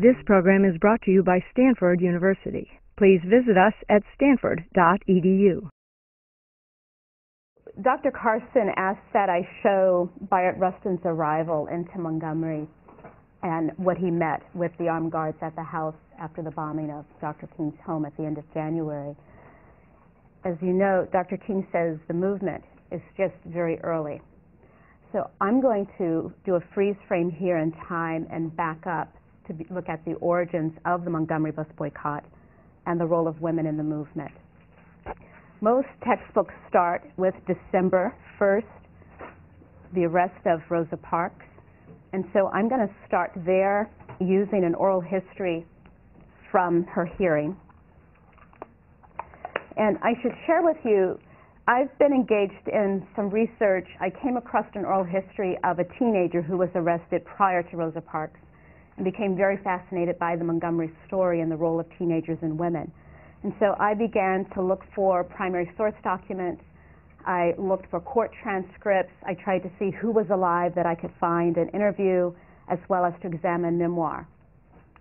This program is brought to you by Stanford University. Please visit us at stanford.edu. Dr. Carson asked that I show Bayard Rustin's arrival into Montgomery and what he met with the armed guards at the house after the bombing of Dr. King's home at the end of January. As you know, Dr. King says the movement is just very early. So I'm going to do a freeze frame here in time and back up to look at the origins of the Montgomery bus boycott and the role of women in the movement. Most textbooks start with December 1st, the arrest of Rosa Parks. And so I'm going to start there using an oral history from her hearing. And I should share with you, I've been engaged in some research. I came across an oral history of a teenager who was arrested prior to Rosa Parks and became very fascinated by the Montgomery story and the role of teenagers and women. And so I began to look for primary source documents. I looked for court transcripts. I tried to see who was alive that I could find and interview, as well as to examine memoir.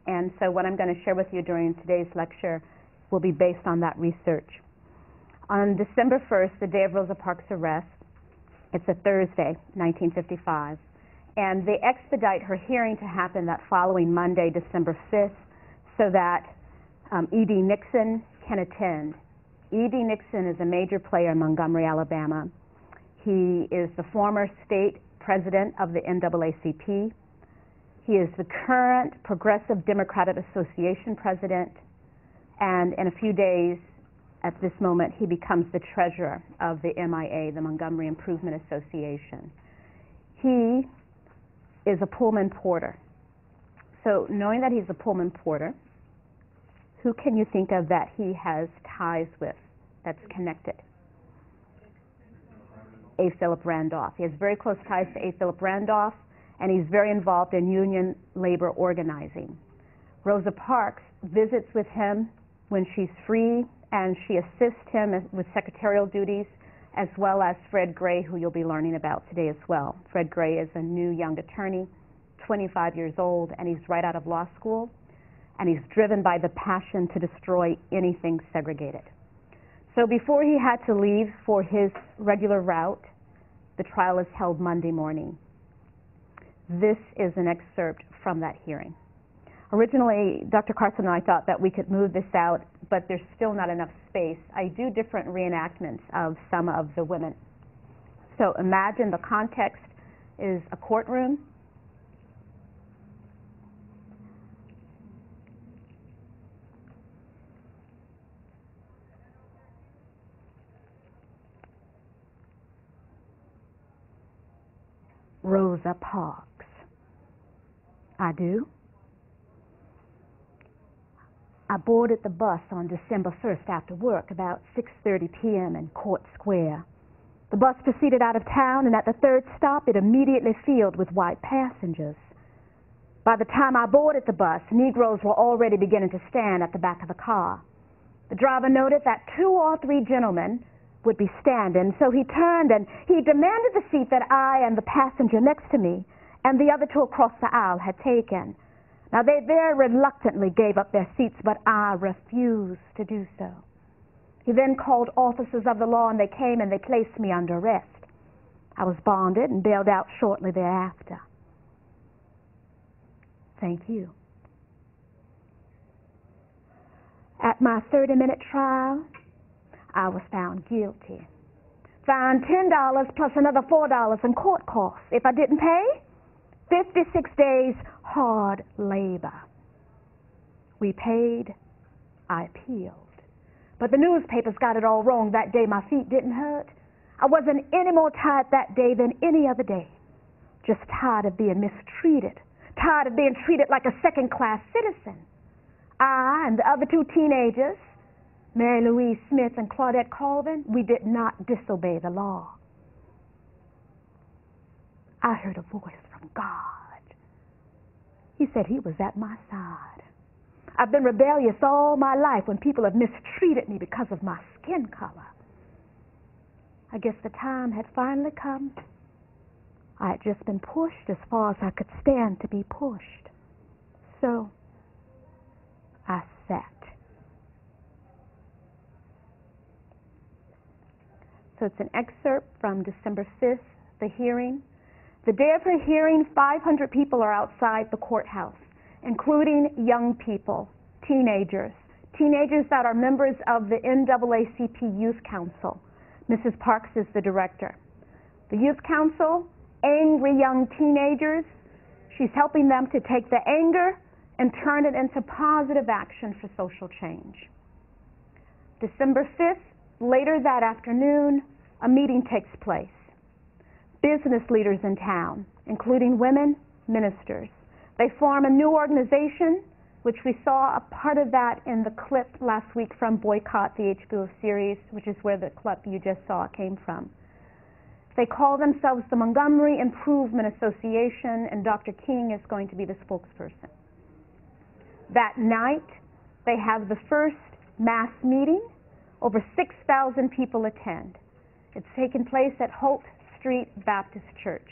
And so what I'm going to share with you during today's lecture will be based on that research. On December 1st, the day of Rosa Parks' arrest, it's a Thursday, 1955, and they expedite her hearing to happen that following Monday, December 5th, so that E.D. Nixon can attend. E.D. Nixon is a major player in Montgomery, Alabama. He is the former state president of the NAACP. He is the current Progressive Democratic Association president, and in a few days, at this moment, he becomes the treasurer of the MIA, the Montgomery Improvement Association. He is a Pullman porter. So knowing that he's a Pullman porter, who can you think of that he has ties with, that's connected? A. Philip Randolph. He has very close ties to A. Philip Randolph, and he's very involved in union labor organizing. Rosa Parks visits with him when she's free, and she assists him with secretarial duties, as well as Fred Gray, who you'll be learning about today as well. Fred Gray is a new young attorney, 25 years old, and he's right out of law school, and he's driven by the passion to destroy anything segregated. So before he had to leave for his regular route, the trial is held Monday morning. This is an excerpt from that hearing. Originally, Dr. Carson and I thought that we could move this out, but there's still not enough space. I do different reenactments of some of the women. So imagine the context is a courtroom. Rosa Parks. I do. I boarded the bus on December 1st after work, about 6:30 p.m. in Court Square. The bus proceeded out of town, and at the third stop, it immediately filled with white passengers. By the time I boarded the bus, Negroes were already beginning to stand at the back of the car. The driver noted that 2 or 3 gentlemen would be standing, so he turned and he demanded the seat that I and the passenger next to me and the other 2 across the aisle had taken. Now, they very reluctantly gave up their seats, but I refused to do so. He then called officers of the law, and they came and they placed me under arrest. I was bonded and bailed out shortly thereafter. Thank you. At my 30-minute trial, I was found guilty. Fined $10 plus another $4 in court costs. If I didn't pay, 56 days hard labor. We paid, I appealed. But the newspapers got it all wrong. That day my feet didn't hurt. I wasn't any more tired that day than any other day. Just tired of being mistreated. Tired of being treated like a second-class citizen. I and the other 2 teenagers, Mary Louise Smith and Claudette Colvin, we did not disobey the law. I heard a voice from God. He said he was at my side. I've been rebellious all my life when people have mistreated me because of my skin color. I guess the time had finally come. I had just been pushed as far as I could stand to be pushed. So So it's an excerpt from December 5th, the hearing. The day of her hearing, 500 people are outside the courthouse, including young people, teenagers that are members of the NAACP Youth Council. Mrs. Parks is the director. The Youth Council, angry young teenagers, she's helping them to take the anger and turn it into positive action for social change. December 5th, later that afternoon, a meeting takes place. Business leaders in town, including women, ministers. They form a new organization, which we saw a part of that in the clip last week from Boycott, the HBO series, which is where the clip you just saw came from. They call themselves the Montgomery Improvement Association, and Dr. King is going to be the spokesperson. That night, they have the first mass meeting. Over 6,000 people attend. It's taken place at Holt Street Baptist Church.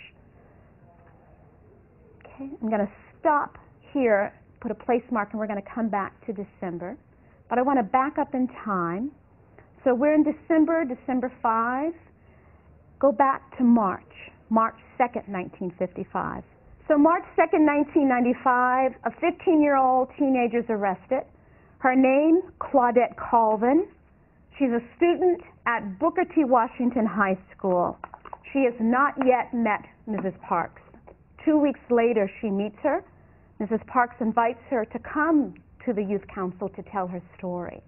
Okay, I'm going to stop here, put a place mark, and we're going to come back to December. But I want to back up in time. So we're in December 5. Go back to March 2nd, 1955. So March 2nd, 1995, a 15-year-old teenager is arrested. Her name, Claudette Colvin. She's a student at Booker T. Washington High School. She has not yet met Mrs. Parks. 2 weeks later, she meets her. Mrs. Parks invites her to come to the Youth Council to tell her story.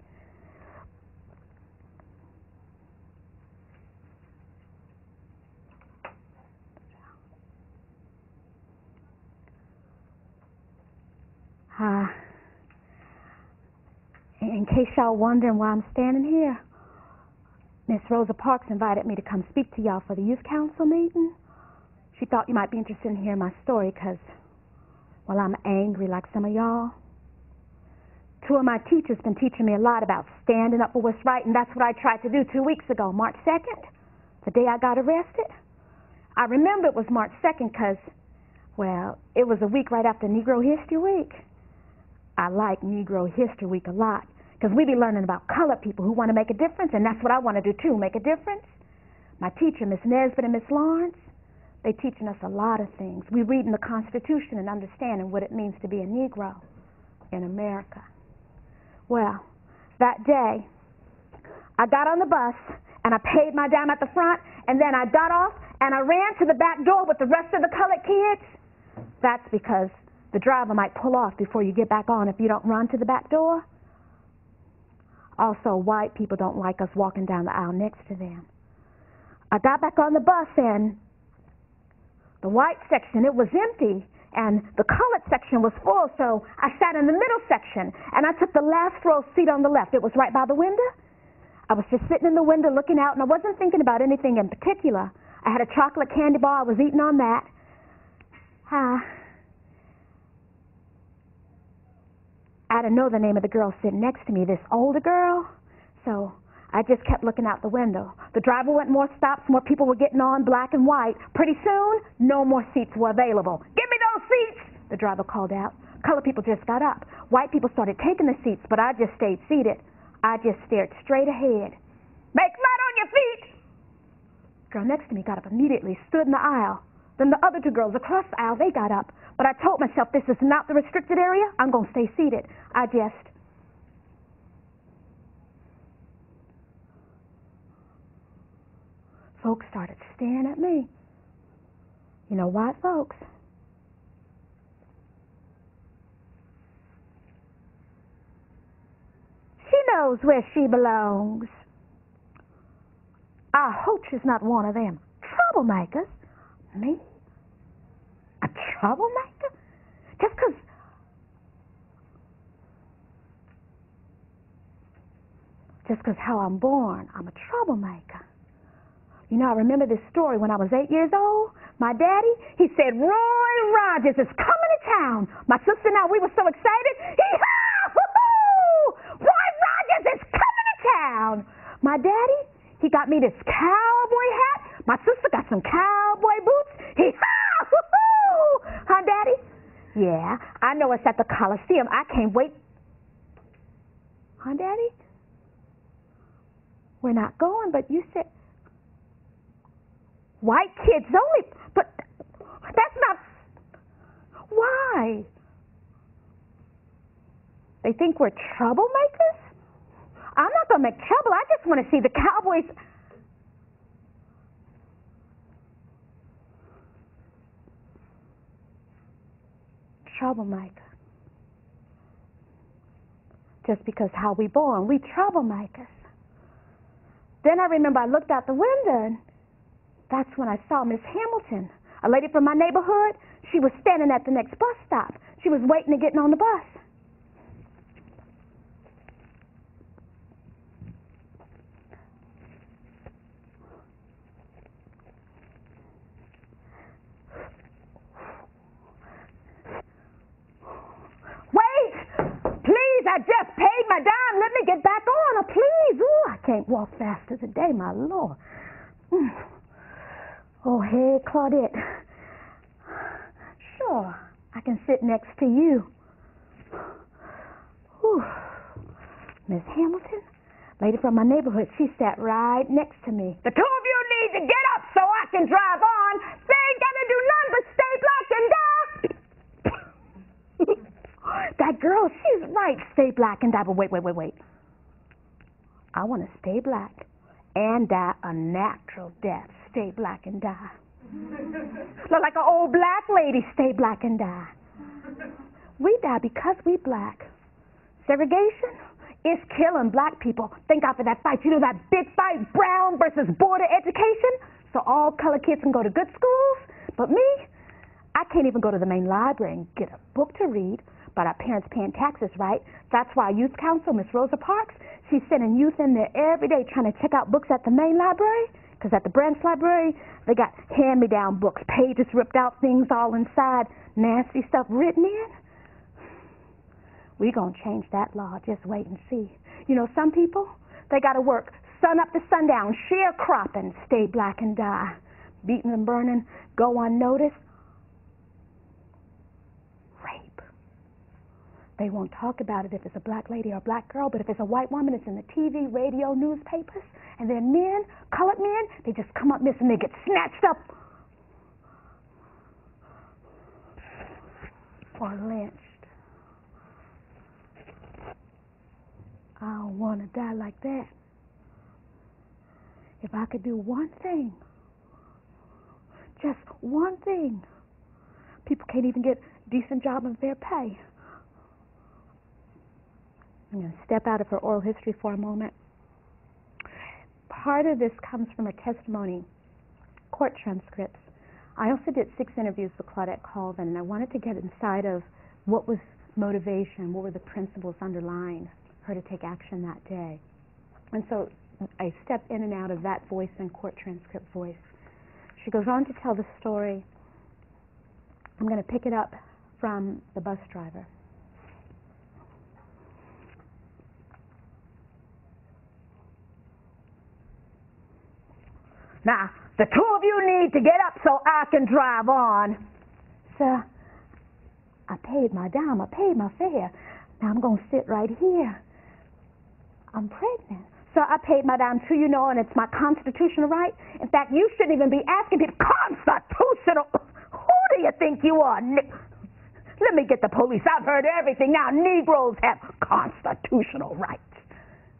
In case y'all wondering why I'm standing here, Miss Rosa Parks invited me to come speak to y'all for the Youth Council meeting. She thought you might be interested in hearing my story because, well, I'm angry like some of y'all. Two of my teachers been teaching me a lot about standing up for what's right, and that's what I tried to do 2 weeks ago, March 2nd, the day I got arrested. I remember it was March 2nd because, well, it was a week right after Negro History Week. I like Negro History Week a lot because we be learning about colored people who want to make a difference, and that's what I want to do too, make a difference. My teacher, Miss Nesbitt and Miss Lawrence, they teaching us a lot of things. We reading the Constitution and understanding what it means to be a Negro in America. Well, that day, I got on the bus and I paid my dime at the front, and then I got off and I ran to the back door with the rest of the colored kids. That's because the driver might pull off before you get back on if you don't run to the back door. Also, white people don't like us walking down the aisle next to them. I got back on the bus and the white section, it was empty, and the colored section was full, so I sat in the middle section, and I took the last row seat on the left. It was right by the window. I was just sitting in the window looking out, and I wasn't thinking about anything in particular. I had a chocolate candy bar. I was eating on that. I didn't know the name of the girl sitting next to me, this older girl, so I just kept looking out the window. The driver went more stops, more people were getting on, black and white. Pretty soon, no more seats were available. Give me those seats, the driver called out. Colored people just got up. White people started taking the seats, but I just stayed seated. I just stared straight ahead. Make flat on your feet! The girl next to me got up immediately, stood in the aisle. Then the other two girls across the aisle, they got up. But I told myself, this is not the restricted area. I'm going to stay seated. Folks started staring at me. You know, white folks. She knows where she belongs. I hope she's not one of them troublemakers. Me? A troublemaker? Just because how I'm born, I'm a troublemaker. You know, I remember this story when I was 8 years old. My daddy, he said, Roy Rogers is coming to town. My sister and I, we were so excited. Hee-haw! Woo-hoo! Roy Rogers is coming to town. My daddy, he got me this cowboy hat. My sister got some cowboy boots. Hee-haw! Woo-hoo! Huh, Daddy? Yeah, I know it's at the Coliseum. I can't wait. Huh, Daddy? We're not going, but you said... White kids only, but that's not, why? They think we're troublemakers? I'm not going to make trouble. I just want to see the Cowboys. Troublemaker. Just because how we born, we troublemakers. Then I remember I looked out the window, and that's when I saw Miss Hamilton, a lady from my neighborhood. She was standing at the next bus stop. She was waiting to get on the bus. I just paid my dime. Let me get back on. Oh, please. Ooh, I can't walk faster today, my Lord. Oh, hey, Claudette. Sure, I can sit next to you. Whew. Miss Hamilton, lady from my neighborhood, she sat right next to me. The two of you need to get up so I can drive on. They ain't gonna do nothing but stay black and die. That girl, she's right. Stay black and die. But wait. I want to stay black and die a natural death. Stay black and die. Look like an old black lady. Stay black and die. We die because we black. Segregation is killing black people. Thank God for that fight. You know that big fight, Brown versus border education? So all colored kids can go to good schools. But me, I can't even go to the main library and get a book to read. But our parents paying taxes, right? That's why our youth council, Miss Rosa Parks, she's sending youth in there every day trying to check out books at the main library. Because at the branch library, they got hand-me-down books, pages ripped out, things all inside, nasty stuff written in. We're going to change that law. Just wait and see. You know, some people, they got to work sun up to sundown, sharecropping, stay black and die, beating and burning, go unnoticed. They won't talk about it if it's a black lady or a black girl, but if it's a white woman, it's in the TV, radio, newspapers. And then men, colored men, they just come up missing. They get snatched up or lynched. I don't want to die like that. If I could do one thing, just one thing, people can't even get decent job and fair pay. I'm going to step out of her oral history for a moment. Part of this comes from her testimony, court transcripts. I also did 6 interviews with Claudette Colvin, and I wanted to get inside of what was motivation, what were the principles underlying her to take action that day. And so I step in and out of that voice and court transcript voice. She goes on to tell the story. I'm going to pick it up from the bus driver. Now, the two of you need to get up so I can drive on. Sir, I paid my dime, I paid my fare. Now I'm going to sit right here. I'm pregnant. So I paid my dime too, you know, and it's my constitutional right. In fact, you shouldn't even be asking people, constitutional? Who do you think you are? Let me get the police. I've heard everything. Now, Negroes have constitutional rights.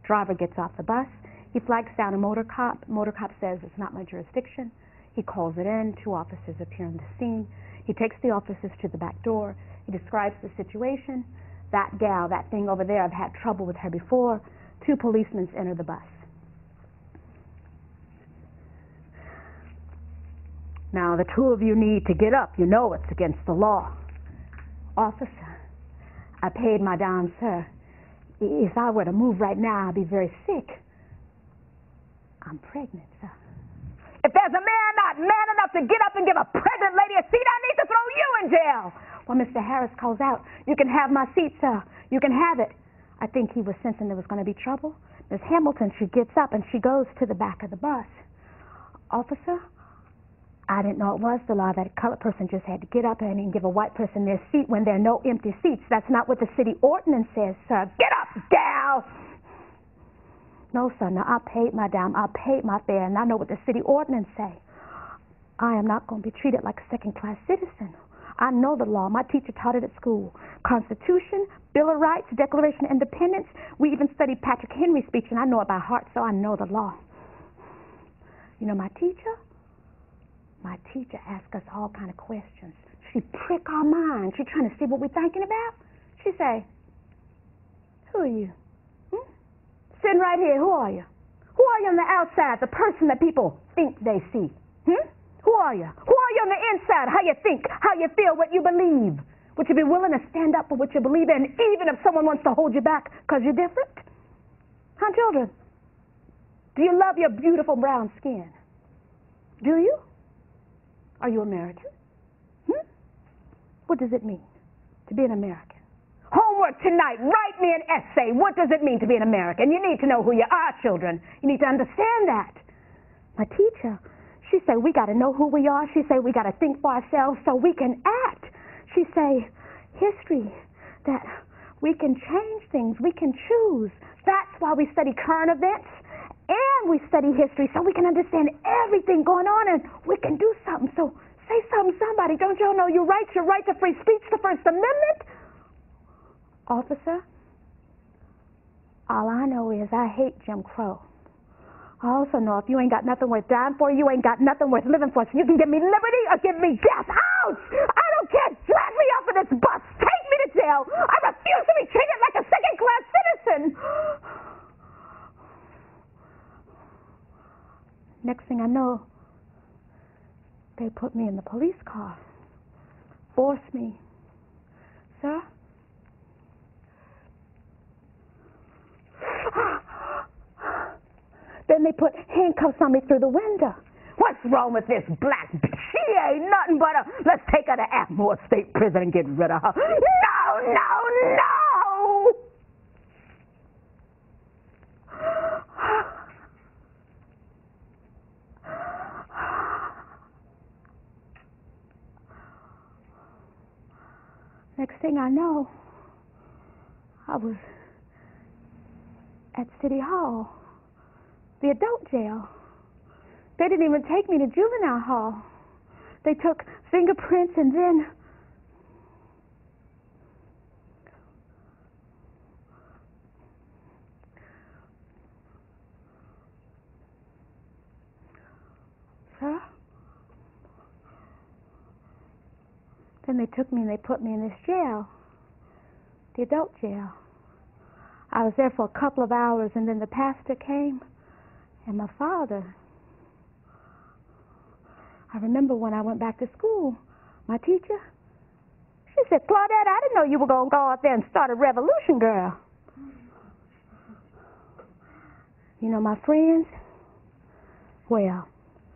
Driver gets off the bus. He flags down a motor cop. Motor cop says, it's not my jurisdiction. He calls it in. 2 officers appear on the scene. He takes the officers to the back door. He describes the situation. That gal, that thing over there, I've had trouble with her before. 2 policemen enter the bus. Now, the 2 of you need to get up. You know it's against the law. Officer, I paid my dime, sir. If I were to move right now, I'd be very sick. I'm pregnant, sir. If there's a man not man enough to get up and give a pregnant lady a seat, I need to throw you in jail. Well, Mr. Harris calls out, you can have my seat, sir. You can have it. I think he was sensing there was going to be trouble. Miss Hamilton, she gets up and she goes to the back of the bus. Officer, I didn't know it was the law that a colored person just had to get up and give a white person their seat when there are no empty seats. That's not what the city ordinance says, sir. Get up, gal! No, sir, no, I paid my dime, I paid my fare, and I know what the city ordinance say. I am not going to be treated like a second-class citizen. I know the law. My teacher taught it at school. Constitution, Bill of Rights, Declaration of Independence. We even studied Patrick Henry's speech, and I know it by heart, so I know the law. You know, my teacher asks us all kind of questions. She prick our minds. She's trying to see what we're thinking about. She say, who are you? Sitting right here, who are you? Who are you on the outside, the person that people think they see? Who are you? Who are you on the inside? How you think, how you feel, what you believe? Would you be willing to stand up for what you believe in, even if someone wants to hold you back because you're different? Huh, children? Do you love your beautiful brown skin? Do you? Are you American? What does it mean to be an American? Homework tonight. Write me an essay. What does it mean to be an American? You need to know who you are, children. You need to understand that. My teacher, she say we got to know who we are. She say we got to think for ourselves so we can act. She say history, that we can change things. We can choose. That's why we study current events and we study history so we can understand everything going on and we can do something. So say something, somebody. Don't y'all know your rights to free speech, the First Amendment? Officer, all I know is I hate Jim Crow. I also know if you ain't got nothing worth dying for, you ain't got nothing worth living for. So you can give me liberty or give me death. Ouch! I don't care. Drag me off of this bus. Take me to jail. I refuse to be treated like a second-class citizen. Next thing I know, they put me in the police car. Forced me. Sir? Then they put handcuffs on me through the window. What's wrong with this black bitch? She ain't nothing but a, let's take her to Atmore State Prison and get rid of her. No, no, no! Next thing I know, I was at City Hall, the adult jail. They didn't even take me to juvenile hall. They took fingerprints and then sir? Then they took me and they put me in this jail, the adult jail. I was there for a couple of hours and then the pastor came and my father. I remember when I went back to school, my teacher, she said, Claudette, I didn't know you were going to go out there and start a revolution, girl. You know, my friends, well,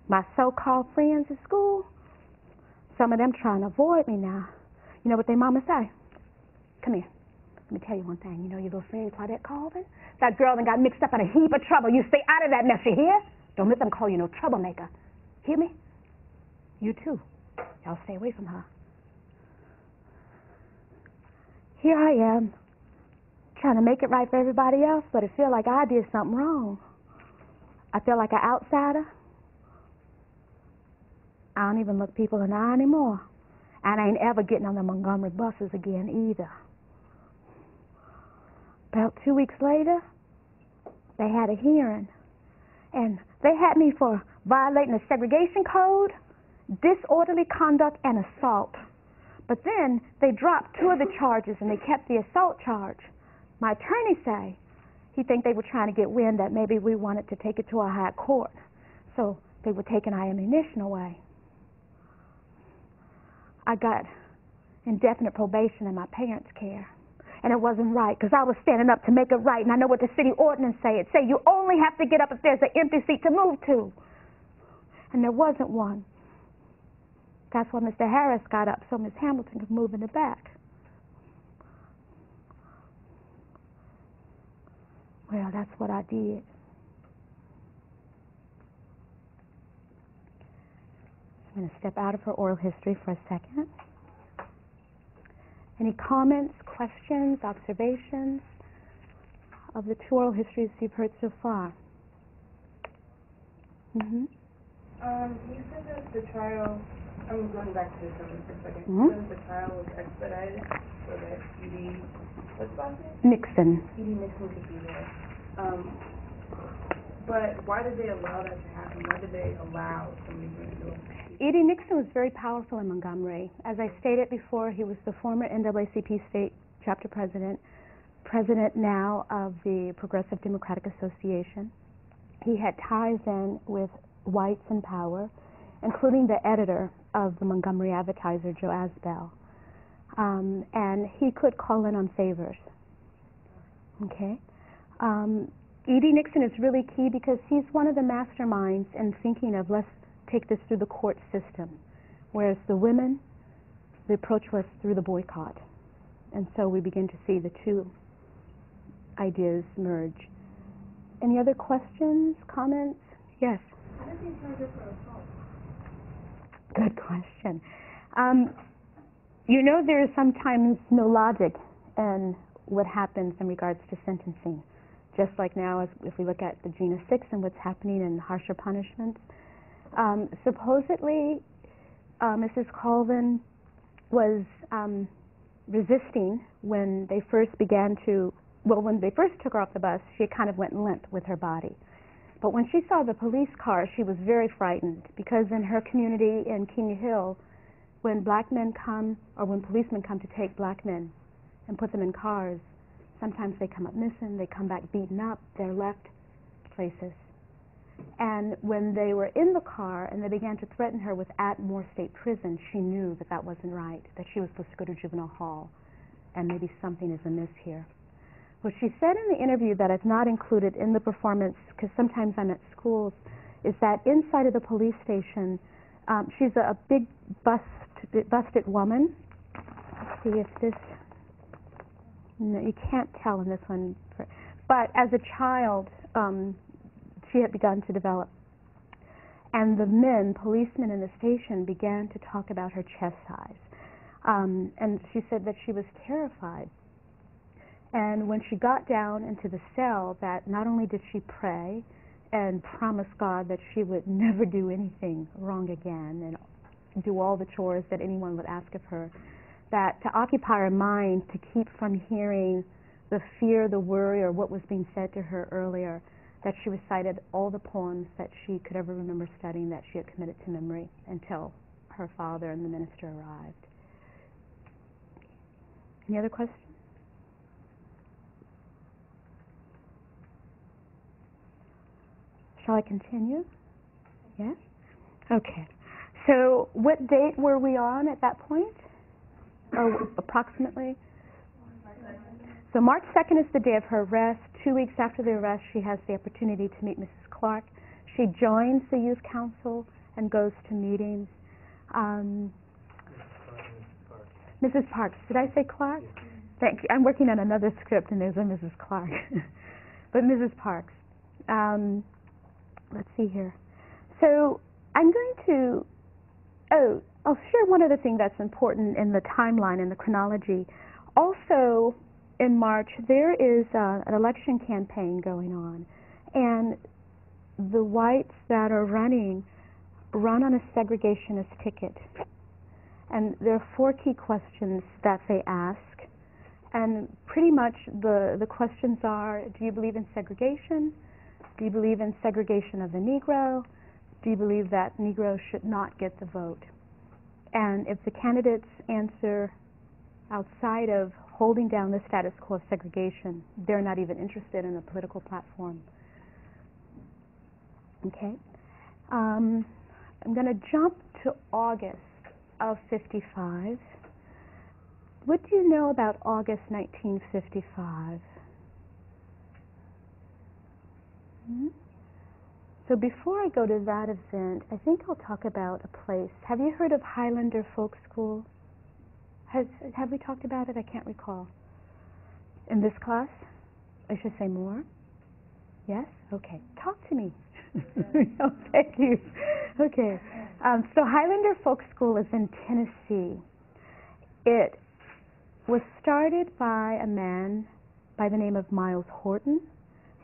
my so-called friends at school, some of them trying to avoid me now. You know what their mama say? Come here. Let me tell you one thing. You know your little friend Claudette Colvin? That girl that got mixed up in a heap of trouble. You stay out of that mess, you hear? Don't let them call you no troublemaker. Hear me? You too. Y'all stay away from her. Here I am, trying to make it right for everybody else, but I feel like I did something wrong. I feel like an outsider. I don't even look people in the eye anymore. And I ain't ever getting on the Montgomery buses again either. About 2 weeks later, they had a hearing. And they had me for violating the segregation code, disorderly conduct, and assault. But then they dropped 2 of the charges and they kept the assault charge. My attorney say he think they were trying to get wind that maybe we wanted to take it to a high court. So they were taking our ammunition away. I got indefinite probation in my parents' care. And it wasn't right because I was standing up to make it right. And I know what the city ordinance say. It say you only have to get up if there's an empty seat to move to. And there wasn't one. That's why Mr. Harris got up so Ms. Hamilton could move in the back. Well, that's what I did. I'm going to step out of her oral history for a second. Any comments, questions, observations of the 2 oral histories you've heard so far? You said that the trial, I'm going back to the summary for a second. Mm-hmm. You said that the trial was expedited so that Edie, what's the last name? Nixon. Edie Nixon could be there. But why did they allow that to happen? Why did they allow somebody to do it? Edie Nixon was very powerful in Montgomery. As I stated before, he was the former NAACP state chapter president now of the Progressive Democratic Association. He had ties in with whites in power, including the editor of the Montgomery Advertiser, Joe Asbell. And he could call in on favors. Okay? Edie Nixon is really key because he's one of the masterminds in thinking of let's take this through the court system, whereas the women, the approach was through the boycott. And so we begin to see the two ideas merge. Any other questions, comments? Yes? How did they charge her for assault? Good question. You know, there is sometimes no logic in what happens in regards to sentencing. Just like now, if we look at the Gina 6 and what's happening in harsher punishments. Supposedly, Mrs. Colvin was resisting when they first when they first took her off the bus, she kind of went limp with her body. But when she saw the police car, she was very frightened because in her community in Kenya Hill, when black men come, or when policemen come to take black men and put them in cars, sometimes they come up missing, they come back beaten up, they're left places. And when they were in the car and they began to threaten her with Atmore State Prison, she knew that that wasn't right, that she was supposed to go to juvenile hall, and maybe something is amiss here. What she said in the interview that I've not included in the performance, because sometimes I'm at schools, is that inside of the police station, she's a big busted woman. Let's see if this, no, you can't tell in this one, but as a child, she had begun to develop. And the policemen in the station began to talk about her chest size. And she said that she was terrified. And when she got down into the cell, that not only did she pray and promise God that she would never do anything wrong again and do all the chores that anyone would ask of her, that to occupy her mind, to keep from hearing the fear, the worry, or what was being said to her earlier, that she recited all the poems that she could ever remember studying that she had committed to memory until her father and the minister arrived. Any other questions? Shall I continue? Yes? Okay. So what date were we on at that point? Or approximately? So March 2nd is the day of her arrest. 2 weeks after the arrest, she has the opportunity to meet Mrs. Clark. She joins the youth council and goes to meetings. Mrs. Parks. Did I say Clark? Thank you. I'm working on another script and there's a Mrs. Clark. But Mrs. Parks. Let's see here. So I'm going to, I'll share one other thing that's important in the timeline, in the chronology. Also, in March, there is an election campaign going on. And the whites that are running run on a segregationist ticket. And there are 4 key questions that they ask. And pretty much the questions are, do you believe in segregation? Do you believe in segregation of the Negro? Do you believe that Negroes should not get the vote? And if the candidates answer outside of holding down the status quo of segregation, they're not even interested in a political platform. Okay? I'm going to jump to August of 55. What do you know about August 1955? So before I go to that event, I think I'll talk about a place. Have you heard of Highlander Folk School? Have we talked about it? I can't recall. In this class? I should say more? Yes? Okay. Talk to me. Oh, thank you. Okay. So Highlander Folk School is in Tennessee. It was started by a man by the name of Miles Horton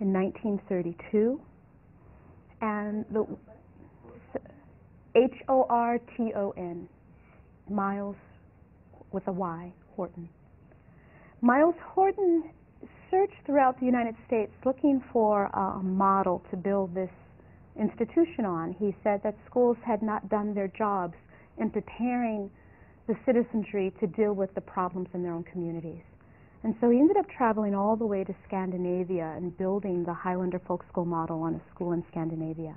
in 1932. And Horton. Miles with a Y, Horton. Miles Horton searched throughout the United States looking for a model to build this institution on. He said that schools had not done their jobs in preparing the citizenry to deal with the problems in their own communities. And so he ended up traveling all the way to Scandinavia and building the Highlander Folk School model on a school in Scandinavia.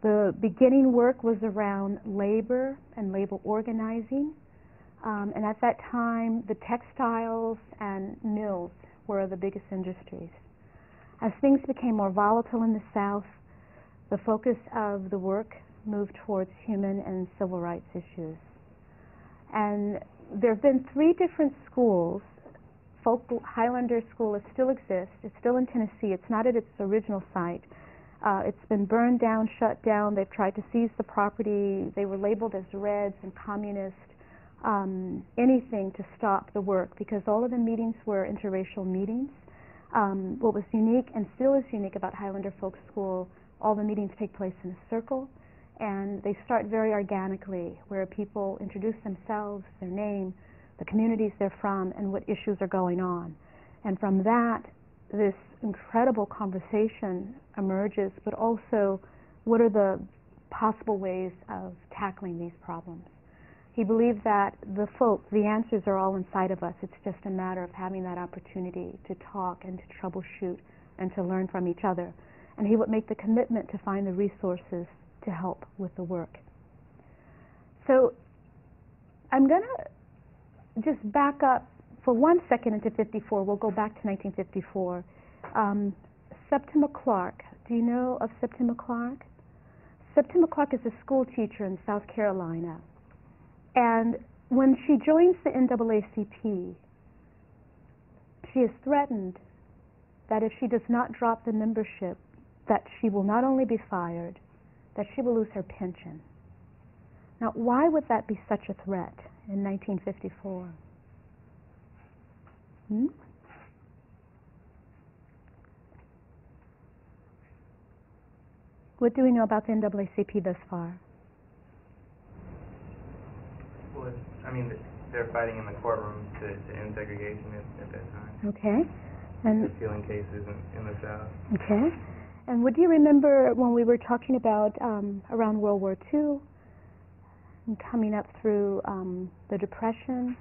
The beginning work was around labor and labor organizing, and at that time the textiles and mills were the biggest industries. As things became more volatile in the South, the focus of the work moved towards human and civil rights issues. And there have been 3 different schools. Highlander School still exists. It's still in Tennessee. It's not at its original site. It's been burned down, shut down. They've tried to seize the property. They were labeled as Reds and Communist, anything to stop the work, because all of the meetings were interracial meetings. What was unique and still is unique about Highlander Folk School, all the meetings take place in a circle, and they start very organically, where people introduce themselves, their name, the communities they're from, and what issues are going on. And from that, this incredible conversation emerges, but also what are the possible ways of tackling these problems. He believed that the answers are all inside of us. It's just a matter of having that opportunity to talk and to troubleshoot and to learn from each other. And he would make the commitment to find the resources to help with the work. So I'm going to just back up for 1 second into 54. We'll go back to 1954. Septima Clark. Do you know of Septima Clark? Septima Clark is a school teacher in South Carolina. And when she joins the NAACP, she is threatened that if she does not drop the membership, that she will not only be fired, that she will lose her pension. Now, why would that be such a threat in 1954? What do we know about the NAACP thus far? Well, I mean, they're fighting in the courtroom to end segregation at that time. Okay. And appealing cases in the South. Okay. And what do you remember when we were talking about around World War II and coming up through the Depression?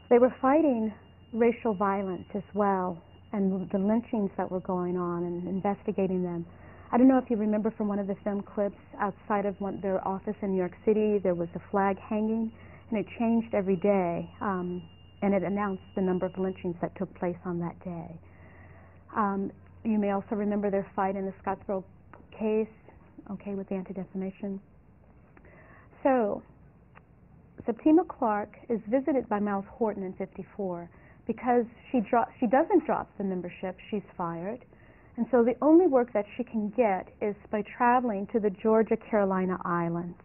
They were fighting racial violence as well, and the lynchings that were going on and investigating them. I don't know if you remember from one of the film clips, outside of their office in New York City, there was a flag hanging, and it changed every day, and it announced the number of lynchings that took place on that day. You may also remember their fight in the Scottsboro case, okay, with the Anti-Defamation. So, Septima Clark is visited by Miles Horton in 54 because she doesn't drop the membership, she's fired. And so the only work that she can get is by traveling to the Georgia-Carolina islands.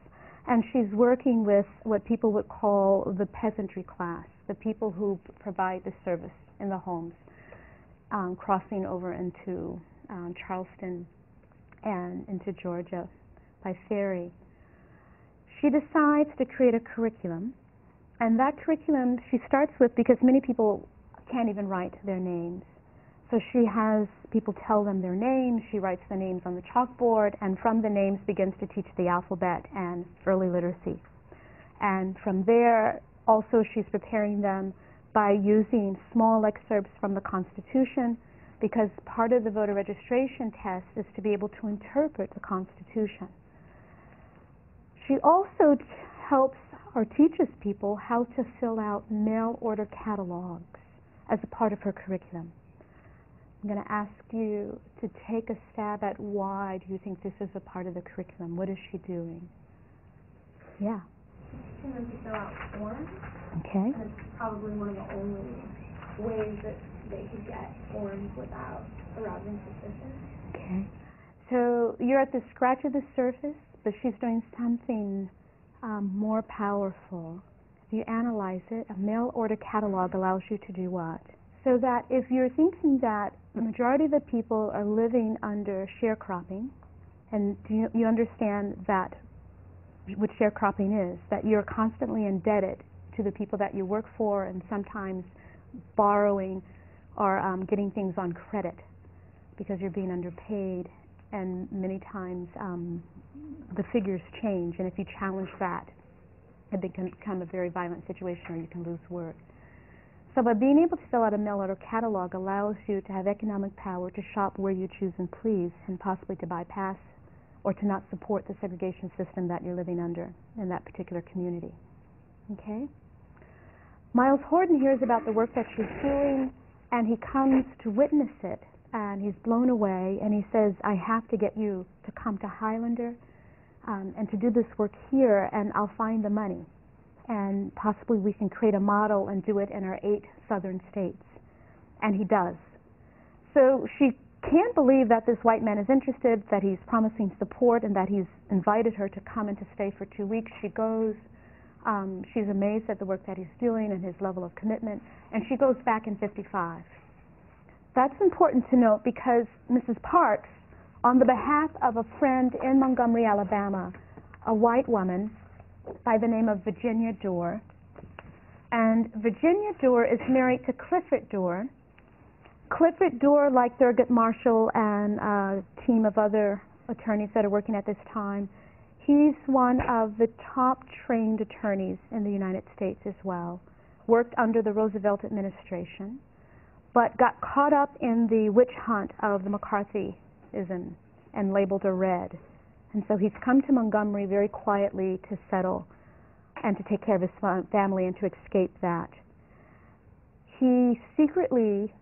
And she's working with what people would call the peasantry class, the people who provide the service in the homes, crossing over into Charleston and into Georgia by ferry. She decides to create a curriculum, and that curriculum she starts with, because many people can't even write their names. So she has people tell them their names, she writes the names on the chalkboard, and from the names begins to teach the alphabet and early literacy. And from there, also she's preparing them by using small excerpts from the Constitution, because part of the voter registration test is to be able to interpret the Constitution. She also helps or teaches people how to fill out mail order catalogs as a part of her curriculum. I'm going to ask you to take a stab at why do you think this is a part of the curriculum? What is she doing? Yeah. Teaching them to fill out forms. Okay. And it's probably one of the only ways that they could get forms without arousing suspicion. Okay. So you're at the scratch of the surface, but she's doing something more powerful. If you analyze it, a mail order catalog allows you to do what? So that if you're thinking that the majority of the people are living under sharecropping And do you understand that what sharecropping is? That you're constantly indebted to the people that you work for, and sometimes borrowing or getting things on credit because you're being underpaid, and many times the figures change, and if you challenge that, it can become a very violent situation, or you can lose work. So by being able to fill out a mail order catalog allows you to have economic power to shop where you choose and please, and possibly to bypass or to not support the segregation system that you're living under in that particular community. Okay? Miles Horton hears about the work that she's doing, and he comes to witness it, and he's blown away, and he says, I have to get you to come to Highlander and to do this work here, and I'll find the money. And possibly we can create a model and do it in our 8 southern states. And he does. So she can't believe that this white man is interested, that he's promising support, and that he's invited her to come and to stay for 2 weeks. She goes. She's amazed at the work that he's doing and his level of commitment, and she goes back in 55. That's important to note because Mrs. Parks, on the behalf of a friend in Montgomery, Alabama, a white woman by the name of Virginia Dorr, and Virginia Dorr is married to Clifford Dorr. Clifford Dorr, like Thurgood Marshall and a team of other attorneys that are working at this time, he's one of the top trained attorneys in the United States as well, worked under the Roosevelt administration, but got caught up in the witch hunt of the McCarthyism and labeled a red. And so he's come to Montgomery very quietly to settle and to take care of his family and to escape that. He secretly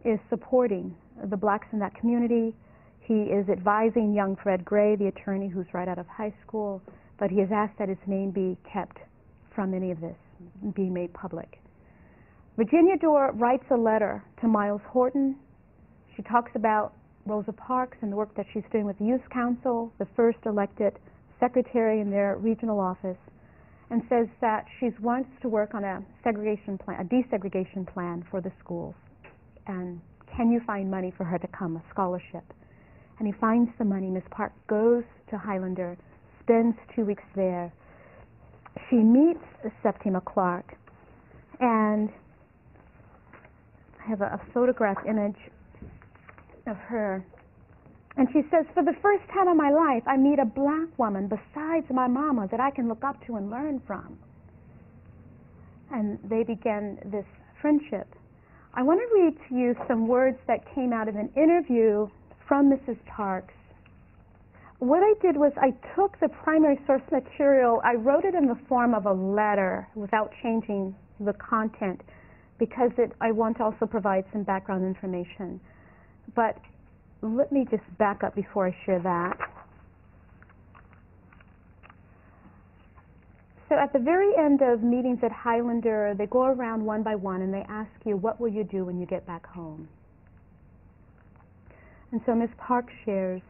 is supporting the blacks in that community. He is advising young Fred Gray, the attorney who's right out of high school, but he has asked that his name be kept from any of this being made public. Virginia Dorr writes a letter to Miles Horton. She talks about Rosa Parks and the work that she's doing with the Youth Council, the first elected secretary in their regional office, and says that she wants to work on a desegregation plan for the schools. And can you find money for her to come, a scholarship? And he finds the money. Ms. Park goes to Highlander, spends 2 weeks there. She meets Septima Clark, and I have a photograph image of her. And she says, for the first time in my life, I meet a black woman besides my mama that I can look up to and learn from. And they began this friendship. I want to read to you some words that came out of an interview from Mrs. Parks. What I did was I took the primary source material, I wrote it in the form of a letter without changing the content because I want to also provide some background information. But let me just back up before I share that. So at the very end of meetings at Highlander, they go around one by one and they ask you, what will you do when you get back home? And so Ms. Park shares,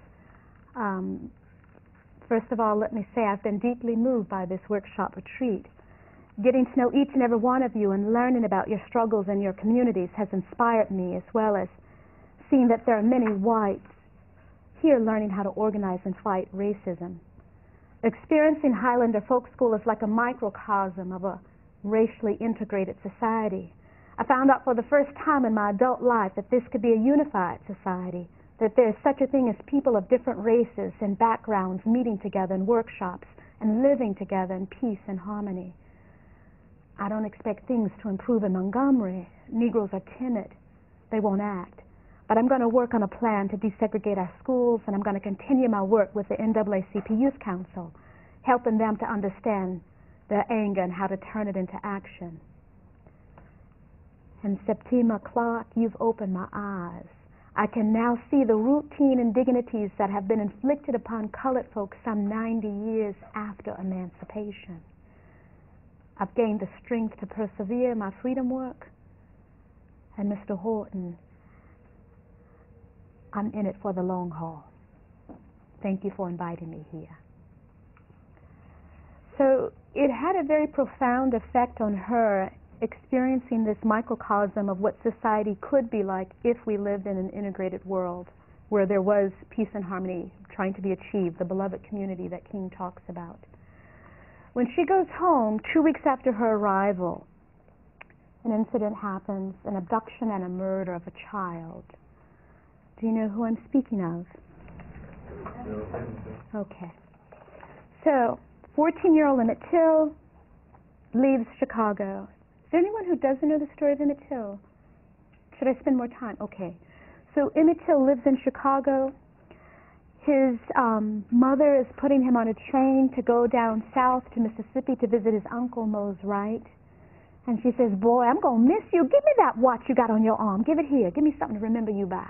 first of all, let me say I've been deeply moved by this workshop retreat. Getting to know each and every one of you and learning about your struggles and your communities has inspired me, as well as seeing that there are many whites here learning how to organize and fight racism. Experiencing Highlander Folk School is like a microcosm of a racially integrated society. I found out for the first time in my adult life that this could be a unified society, that there is such a thing as people of different races and backgrounds meeting together in workshops and living together in peace and harmony. I don't expect things to improve in Montgomery. Negroes are timid. They won't act. But I'm going to work on a plan to desegregate our schools, and I'm going to continue my work with the NAACP Youth Council, helping them to understand their anger and how to turn it into action. And Septima Clark, you've opened my eyes. I can now see the routine indignities that have been inflicted upon colored folks some 90 years after emancipation. I've gained the strength to persevere in my freedom work. And Mr. Horton, I'm in it for the long haul. Thank you for inviting me here. So it had a very profound effect on her, experiencing this microcosm of what society could be like if we lived in an integrated world where there was peace and harmony trying to be achieved, the beloved community that King talks about. When she goes home, 2 weeks after her arrival, an incident happens, an abduction and a murder of a child. Do you know who I'm speaking of? Okay. So, 14-year-old Emmett Till leaves Chicago. Is there anyone who doesn't know the story of Emmett Till? Should I spend more time? Okay. So Emmett Till lives in Chicago. His mother is putting him on a train to go down south to Mississippi to visit his uncle, Mose Wright. And she says, boy, I'm going to miss you. Give me that watch you got on your arm. Give it here. Give me something to remember you by.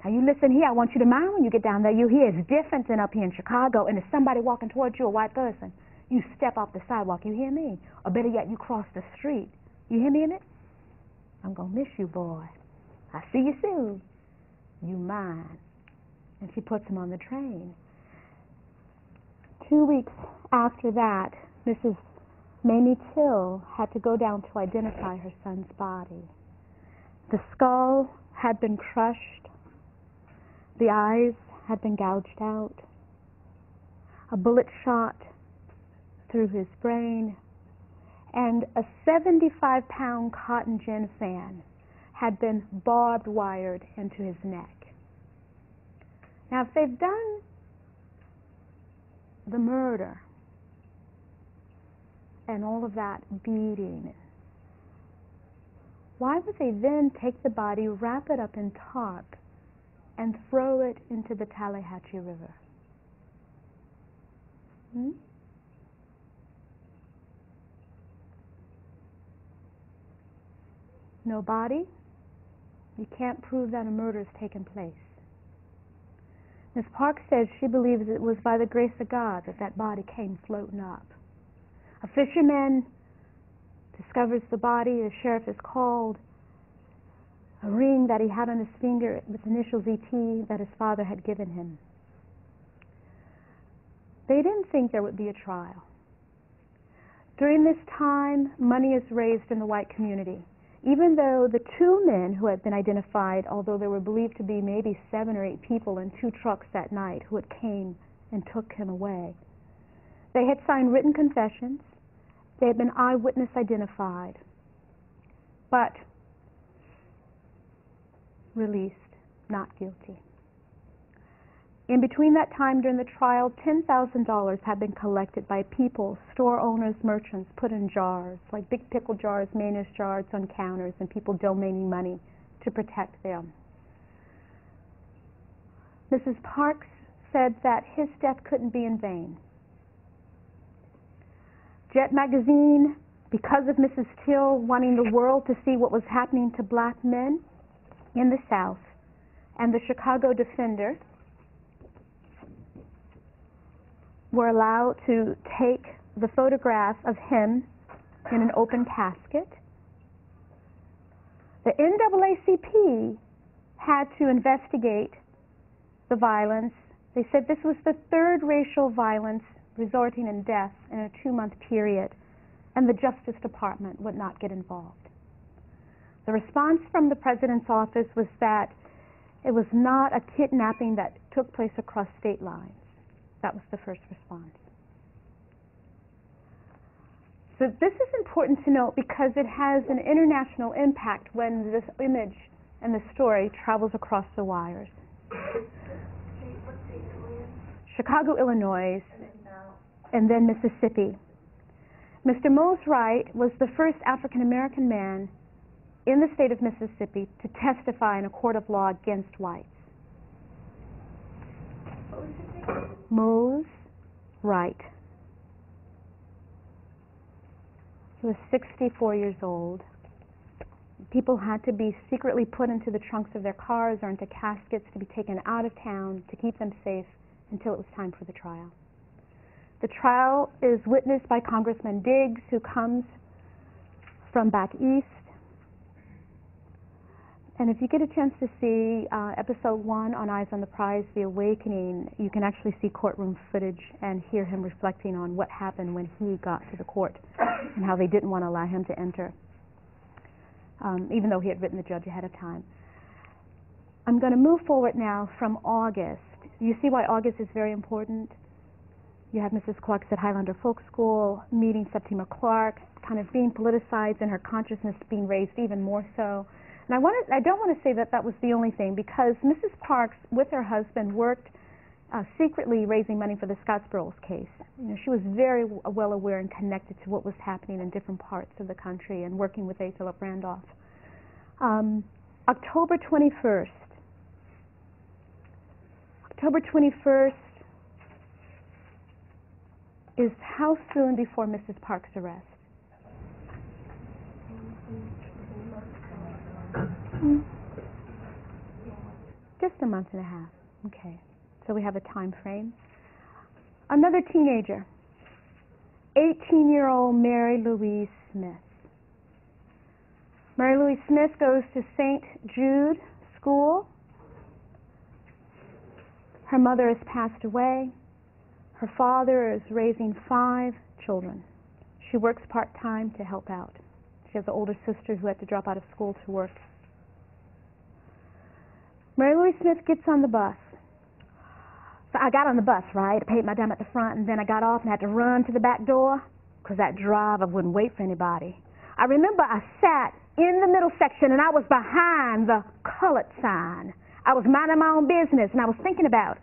Now, you listen here. I want you to mind when you get down there. You hear it's different than up here in Chicago. And there's somebody walking towards you, a white person. You step off the sidewalk. You hear me? Or better yet, you cross the street. You hear me, Emmett? I'm going to miss you, boy. I'll see you soon. You mine. And she puts him on the train. 2 weeks after that, Mrs. Mamie Till had to go down to identify her son's body. The skull had been crushed. The eyes had been gouged out. A bullet shot through his brain. And a 75-pound cotton gin fan had been barbed wired into his neck. Now, if they've done the murder and all of that beating, why would they then take the body, wrap it up in tarp, and throw it into the Tallahatchie River? No body? You can't prove that a murder has taken place. Ms. Parks says she believes it was by the grace of God that that body came floating up. A fisherman discovers the body. The sheriff is called. A ring that he had on his finger with initials E.T. that his father had given him. They didn't think there would be a trial. During this time, money is raised in the white community. Even though the two men who had been identified, although there were believed to be maybe 7 or 8 people in 2 trucks that night who had came and took him away, they had signed written confessions. They had been eyewitness identified, but released not guilty. In between that time during the trial, $10,000 had been collected by people, store owners, merchants, put in jars, like big pickle jars, mayonnaise jars on counters, and people donating money to protect them. Mrs. Parks said that his death couldn't be in vain. Jet magazine, because of Mrs. Till wanting the world to see what was happening to black men in the South, and the Chicago Defender were allowed to take the photograph of him in an open casket. The NAACP had to investigate the violence. They said this was the 3rd racial violence resulting in death in a 2-month period, and the Justice Department would not get involved. The response from the President's office was that it was not a kidnapping that took place across state lines. That was the first response. So this is important to note because it has an international impact when this image and the story travels across the wires. Chicago, Illinois, and then Mississippi. Mr. Mose Wright was the first African American man in the state of Mississippi to testify in a court of law against whites. Mose Wright. He was 64 years old. People had to be secretly put into the trunks of their cars or into caskets to be taken out of town to keep them safe until it was time for the trial. The trial is witnessed by Congressman Diggs, who comes from back east. And if you get a chance to see episode 1 on Eyes on the Prize, The Awakening, you can actually see courtroom footage and hear him reflecting on what happened when he got to the court and how they didn't want to allow him to enter, even though he had written the judge ahead of time. I'm going to move forward now from August. You see why August is very important? You have Mrs. Clark's at Highlander Folk School, meeting Septima Clark, kind of being politicized and her consciousness being raised even more so. And I don't want to say that that was the only thing, because Mrs. Parks, with her husband, worked secretly raising money for the Scottsboro case. You know, she was very well aware and connected to what was happening in different parts of the country and working with A. Philip Randolph. October 21st. October 21st is how soon before Mrs. Parks' arrest? Just a month and a half. Okay. So we have a time frame. Another teenager, 18-year-old Mary Louise Smith. Mary Louise Smith goes to St. Jude School. Her mother has passed away. Her father is raising 5 children. She works part-time to help out. She has an older sister who had to drop out of school to work. Mary Louise Smith gets on the bus. So I got on the bus, right? I paid my dime at the front, and then I got off and had to run to the back door because that driver wouldn't wait for anybody. I remember I sat in the middle section, and I was behind the colored sign. I was minding my own business, and I was thinking about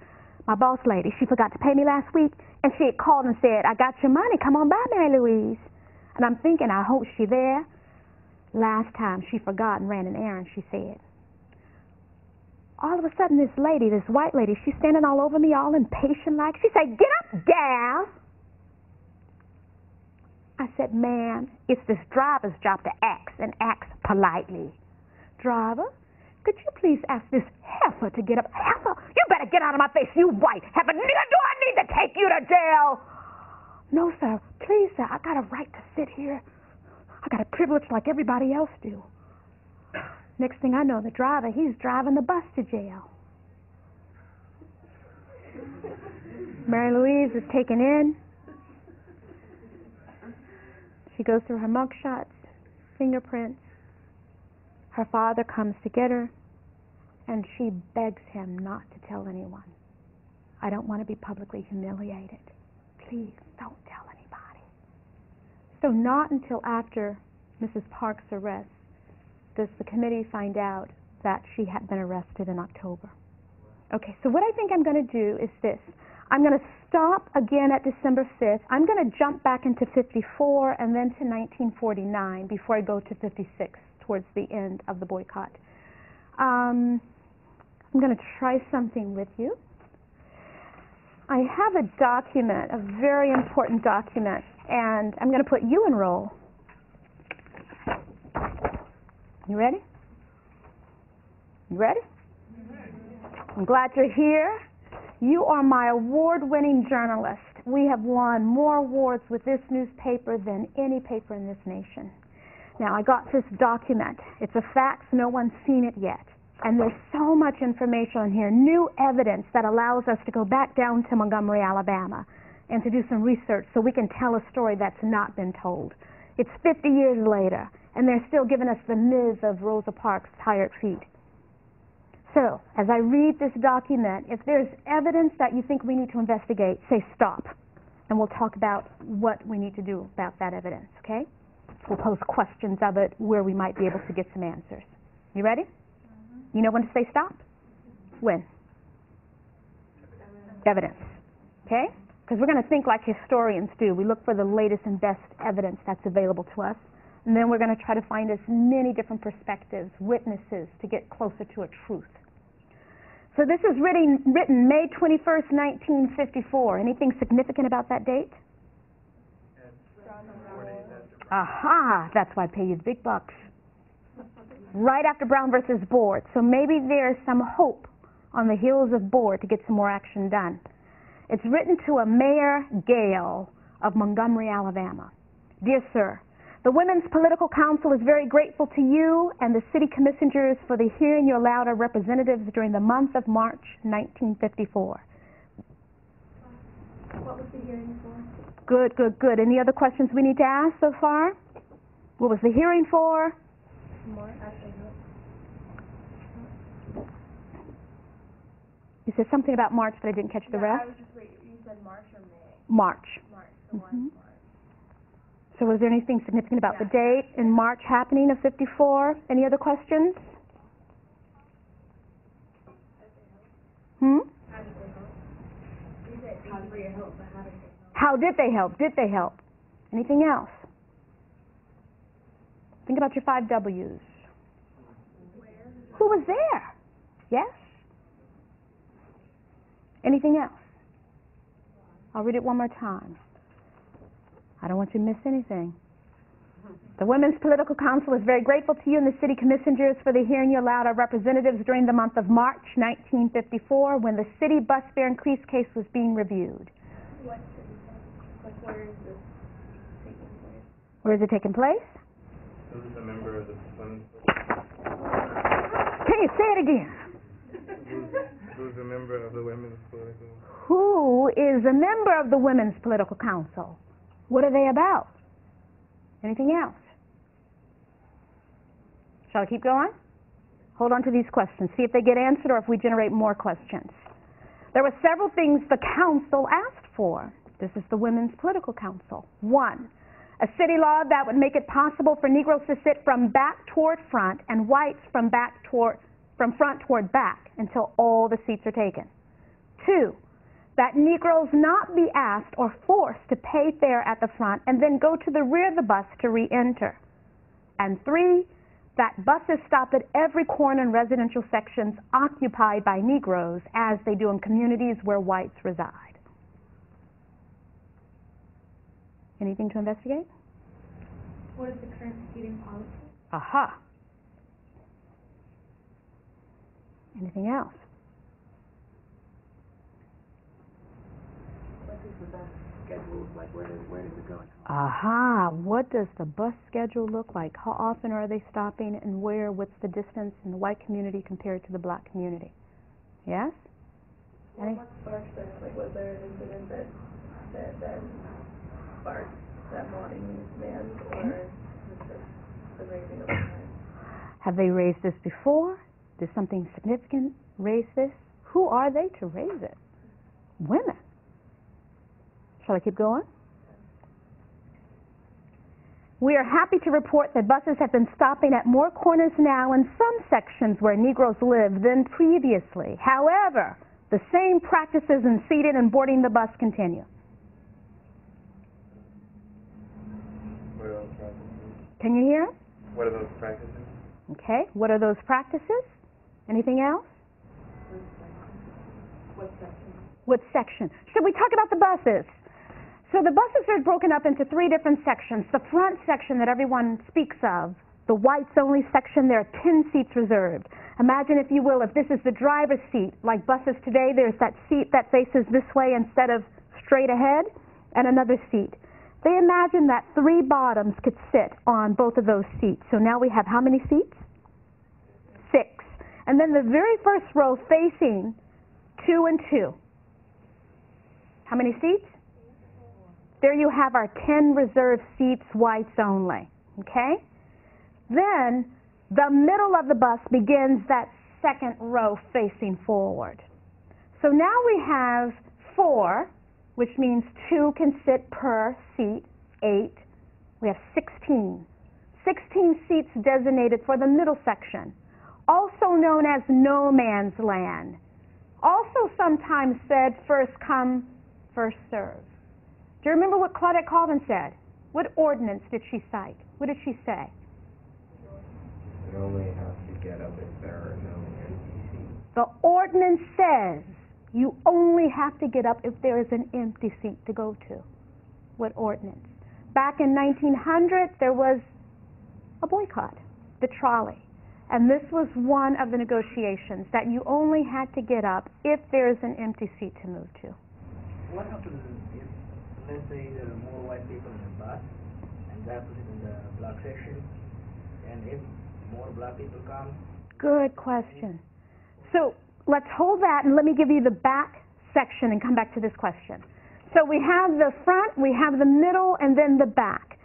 my boss lady. She forgot to pay me last week, and she had called and said, "I got your money. Come on by, Mary Louise." And I'm thinking, I hope she's there. Last time she forgot and ran an errand, she said. All of a sudden, this lady, this white lady, she's standing all over me, all impatient like. She said, "Get up, gal." I said, "Ma'am, it's this driver's job to ask, and ask politely." "Driver, could you please ask this heifer to get up?" "Heifer? You better get out of my face, you white heifer. Do I need to take you to jail?" "No, sir. Please, sir. I got a right to sit here. I got a privilege like everybody else do." Next thing I know, the driver, he's driving the bus to jail. Mary Louise is taken in. She goes through her mugshots, fingerprints. Her father comes to get her, and she begs him not to tell anyone. "I don't want to be publicly humiliated. Please don't tell anybody." So not until after Mrs. Parks' arrest does the committee find out that she had been arrested in October. Okay, so what I think I'm going to do is this. I'm going to stop again at December 5th. I'm going to jump back into 54 and then to 1949 before I go to 56 towards the end of the boycott. I'm going to try something with you. I have a document, a very important document, and I'm going to put you in roll. You ready? You ready? I'm glad you're here. You are my award-winning journalist. We have won more awards with this newspaper than any paper in this nation. Now, I got this document. It's a fax. No one's seen it yet. And there's so much information on here, new evidence that allows us to go back down to Montgomery, Alabama, and to do some research so we can tell a story that's not been told. It's 50 years later, and they're still giving us the myth of Rosa Parks' tired feet. So, as I read this document, if there's evidence that you think we need to investigate, say stop, and we'll talk about what we need to do about that evidence, okay? We'll pose questions of it where we might be able to get some answers. You ready? You know when to say stop? When? Evidence. Okay? Because we're going to think like historians do. We look for the latest and best evidence that's available to us, and then we're going to try to find as many different perspectives, witnesses, to get closer to a truth. So this is written May 21st, 1954. Anything significant about that date? Aha! That's why I pay you the big bucks. Right after Brown versus Board. So maybe there's some hope on the heels of Board to get some more action done. It's written to a Mayor Gale of Montgomery, Alabama. Dear Sir, the Women's Political Council is very grateful to you and the city commissioners for the hearing you allowed our representatives during the month of March 1954. What was the hearing for? Good, good, good. Any other questions we need to ask so far? What was the hearing for? More? Actually, no. You said something about March, but I didn't catch the No, rest. I was just waiting. You said March or May? March. March. So why March? So was there anything significant about the Yeah. date in March happening of 54? Any other questions? Hmm? How did they help? You said thank you for your help, but how did they help? How did they help? Did they help? Anything else? Think about your 5 W's. Where? Who was there? Yes? Anything else? I'll read it one more time. I don't want you to miss anything. The Women's Political Council is very grateful to you and the City Commissioners for the hearing you allowed our representatives during the month of March 1954 when the city bus fare increase case was being reviewed. What city? Like, where is this taking place? Where is it taking place? Who's a member of the women's? Can you say it again? Who's a member of the women's political? Who is a member of the Women's Political Council? What are they about? Anything else? Shall I keep going? Hold on to these questions. See if they get answered or if we generate more questions. There were several things the council asked for. This is the Women's Political Council. 1, a city law that would make it possible for Negroes to sit from back toward front and whites from front toward back until all the seats are taken. 2, that Negroes not be asked or forced to pay fare at the front and then go to the rear of the bus to re-enter. And 3, that buses stop at every corner in residential sections occupied by Negroes as they do in communities where whites reside. Anything to investigate? What is the current seating policy? Aha. Anything else? What does the bus schedule look like? Where does it go? Aha. What does the bus schedule look like? How often are they stopping and where? What's the distance in the white community compared to the black community? Yes? Any? What sparked this? Like, was there an incident that sparked that voting demands, or is this just the raising of the time? Have they raised this before? Did something significant raise this? Who are they to raise it? Women. Shall I keep going? We are happy to report that buses have been stopping at more corners now in some sections where Negroes live than previously. However, the same practices in seating and boarding the bus continue. What are those practices? Can you hear? What are those practices? Okay. What are those practices? Anything else? What section? What section? Should we talk about the buses? So the buses are broken up into 3 different sections. The front section that everyone speaks of, the whites-only section, there are 10 seats reserved. Imagine, if you will, if this is the driver's seat, like buses today, there's that seat that faces this way instead of straight ahead, and another seat. They imagine that 3 bottoms could sit on both of those seats. So now we have how many seats? 6. And then the very first row facing 2 and 2. How many seats? There you have our 10 reserved seats, whites only. Okay? Then the middle of the bus begins that second row facing forward. So now we have 4, which means 2 can sit per seat, 8. We have 16. 16 seats designated for the middle section, also known as no man's land. Also sometimes said first come, first serve. Do you remember what Claudette Colvin said? What ordinance did she cite? What did she say? You only have to get up if there are no empty seats. The ordinance says you only have to get up if there is an empty seat to go to. What ordinance? Back in 1900, there was a boycott, the trolley. And this was one of the negotiations, that you only had to get up if there is an empty seat to move to. What happens if, let's say, there are more white people in the bus, and that is in the black section, and if more black people come? Good question. So let's hold that, and let me give you the back section and come back to this question. So we have the front, we have the middle, and then the back.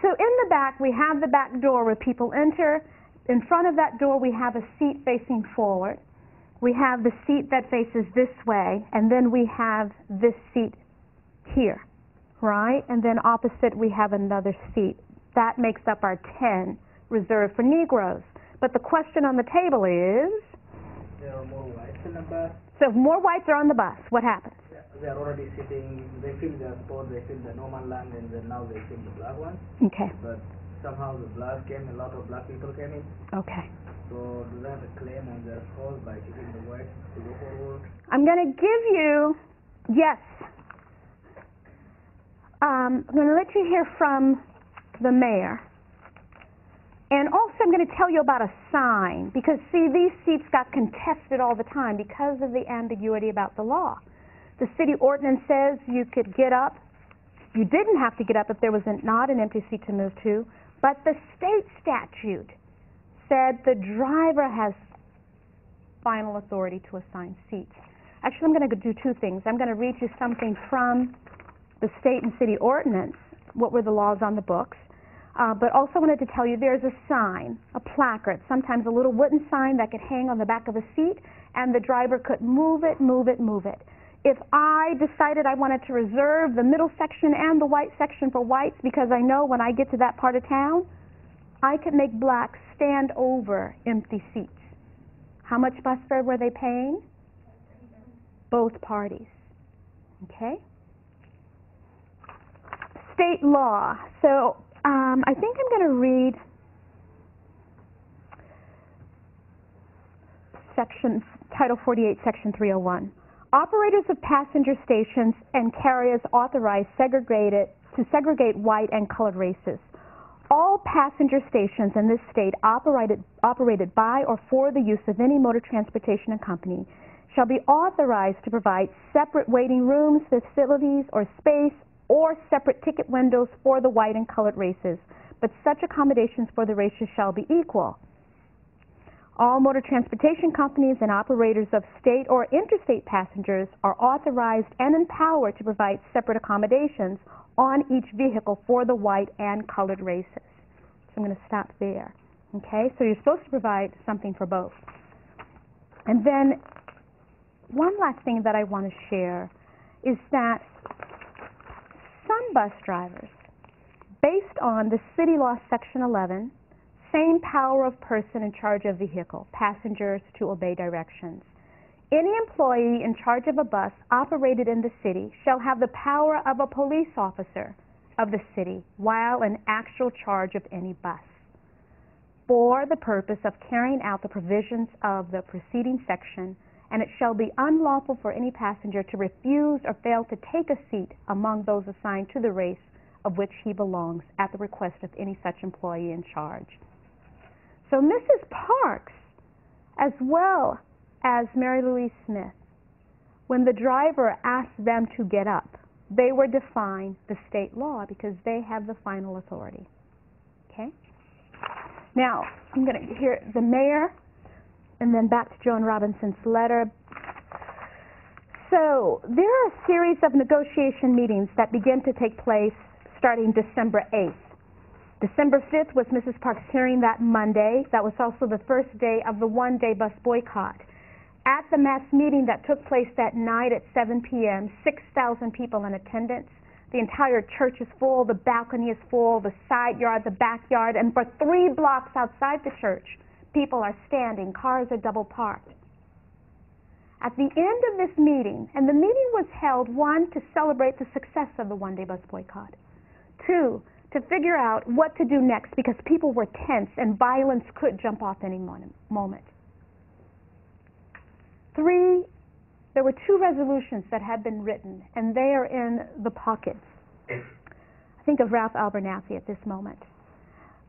So in the back, we have the back door where people enter. In front of that door, we have a seat facing forward. we have the seat that faces this way, and then we have this seat here, right? And then opposite we have another seat. That makes up our 10 reserved for Negroes. But the question on the table is, There are more whites in the bus. so if more whites are on the bus, what happens? They are already sitting, they fill their spot, they fill the normal land, and then now they fill the black ones. Okay, But somehow the black came, a lot of black people came in. okay. So do they have a claim on their cause by keeping the whites to go forward? I'm going to give you, yes. I'm going to let you hear from the mayor. And also I'm going to tell you about a sign, because see, these seats got contested all the time because of the ambiguity about the law. The city ordinance says you could get up. You didn't have to get up if there was not an empty seat to move to, but the state statute said the driver has final authority to assign seats. Actually, I'm going to do two things. I'm going to read you something from the state and city ordinance, what were the laws on the books, but also wanted to tell you there's a sign, a placard, sometimes a little wooden sign that could hang on the back of a seat, and the driver could move it, move it, move it. If I decided I wanted to reserve the middle section and the white section for whites because I know when I get to that part of town, I could make blacks stand over empty seats. How much bus fare were they paying? Both parties. Okay? State law. So I think I'm going to read Title 48, Section 301. Operators of passenger stations and carriers authorized to segregate white and colored races. All passenger stations in this state operated by or for the use of any motor transportation company shall be authorized to provide separate waiting rooms, facilities, or space, or separate ticket windows for the white and colored races, but such accommodations for the races shall be equal. All motor transportation companies and operators of state or interstate passengers are authorized and empowered to provide separate accommodations on each vehicle for the white and colored races. So I'm going to stop there. Okay, so you're supposed to provide something for both. And then one last thing that I want to share is that some bus drivers, based on the city law section 11, same power of person in charge of vehicle, passengers to obey directions. Any employee in charge of a bus operated in the city shall have the power of a police officer of the city while in actual charge of any bus, for the purpose of carrying out the provisions of the preceding section, and it shall be unlawful for any passenger to refuse or fail to take a seat among those assigned to the race of which he belongs at the request of any such employee in charge. So Mrs. Parks, as well as Mary Louise Smith, when the driver asked them to get up, they were defying the state law because they have the final authority. Okay? Now, I'm going to hear the mayor and then back to Joan Robinson's letter. So, there are a series of negotiation meetings that begin to take place starting December 8th. December 5th was Mrs. Parks' hearing that Monday. That was also the first day of the one-day bus boycott. At the mass meeting that took place that night at 7 p.m., 6,000 people in attendance. The entire church is full, the balcony is full, the side yard, the backyard, and for 3 blocks outside the church, people are standing, cars are double parked. At the end of this meeting, and the meeting was held, 1, to celebrate the success of the one-day bus boycott, 2, to figure out what to do next because people were tense and violence could jump off any moment. 3, there were 2 resolutions that had been written, and they are in the pockets. I think of Ralph Abernathy at this moment.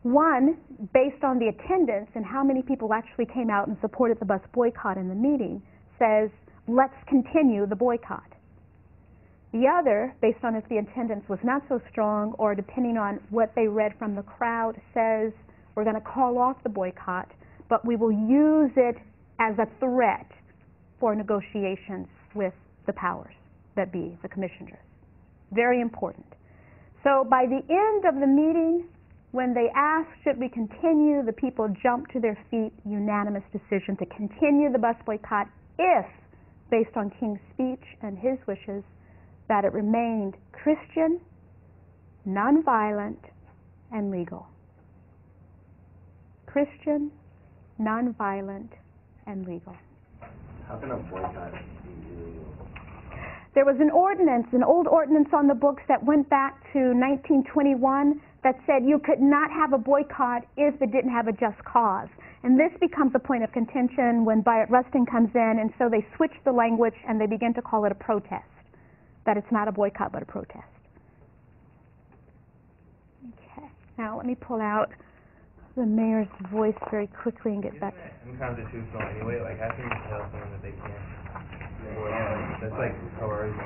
1, based on the attendance and how many people actually came out and supported the bus boycott in the meeting, says, let's continue the boycott. The other, based on if the attendance was not so strong or depending on what they read from the crowd, says, we're going to call off the boycott, but we will use it as a threat for negotiations with the powers that be, the commissioners. Very important. So by the end of the meeting, when they asked, should we continue, the people jumped to their feet, unanimous decision to continue the bus boycott if, based on King's speech and his wishes, that it remained Christian, nonviolent, and legal. Christian, nonviolent, and legal. How can a boycott be illegal? There was an ordinance, an old ordinance on the books that went back to 1921 that said you could not have a boycott if it didn't have a just cause. And this becomes a point of contention when Bayard Rustin comes in, and so they switch the language and they begin to call it a protest, that it's not a boycott but a protest. Okay, now let me pull out the mayor's voice very quickly and get back to unconstitutional anyway. Like, how can you tell someone that they can't? That's like coercion.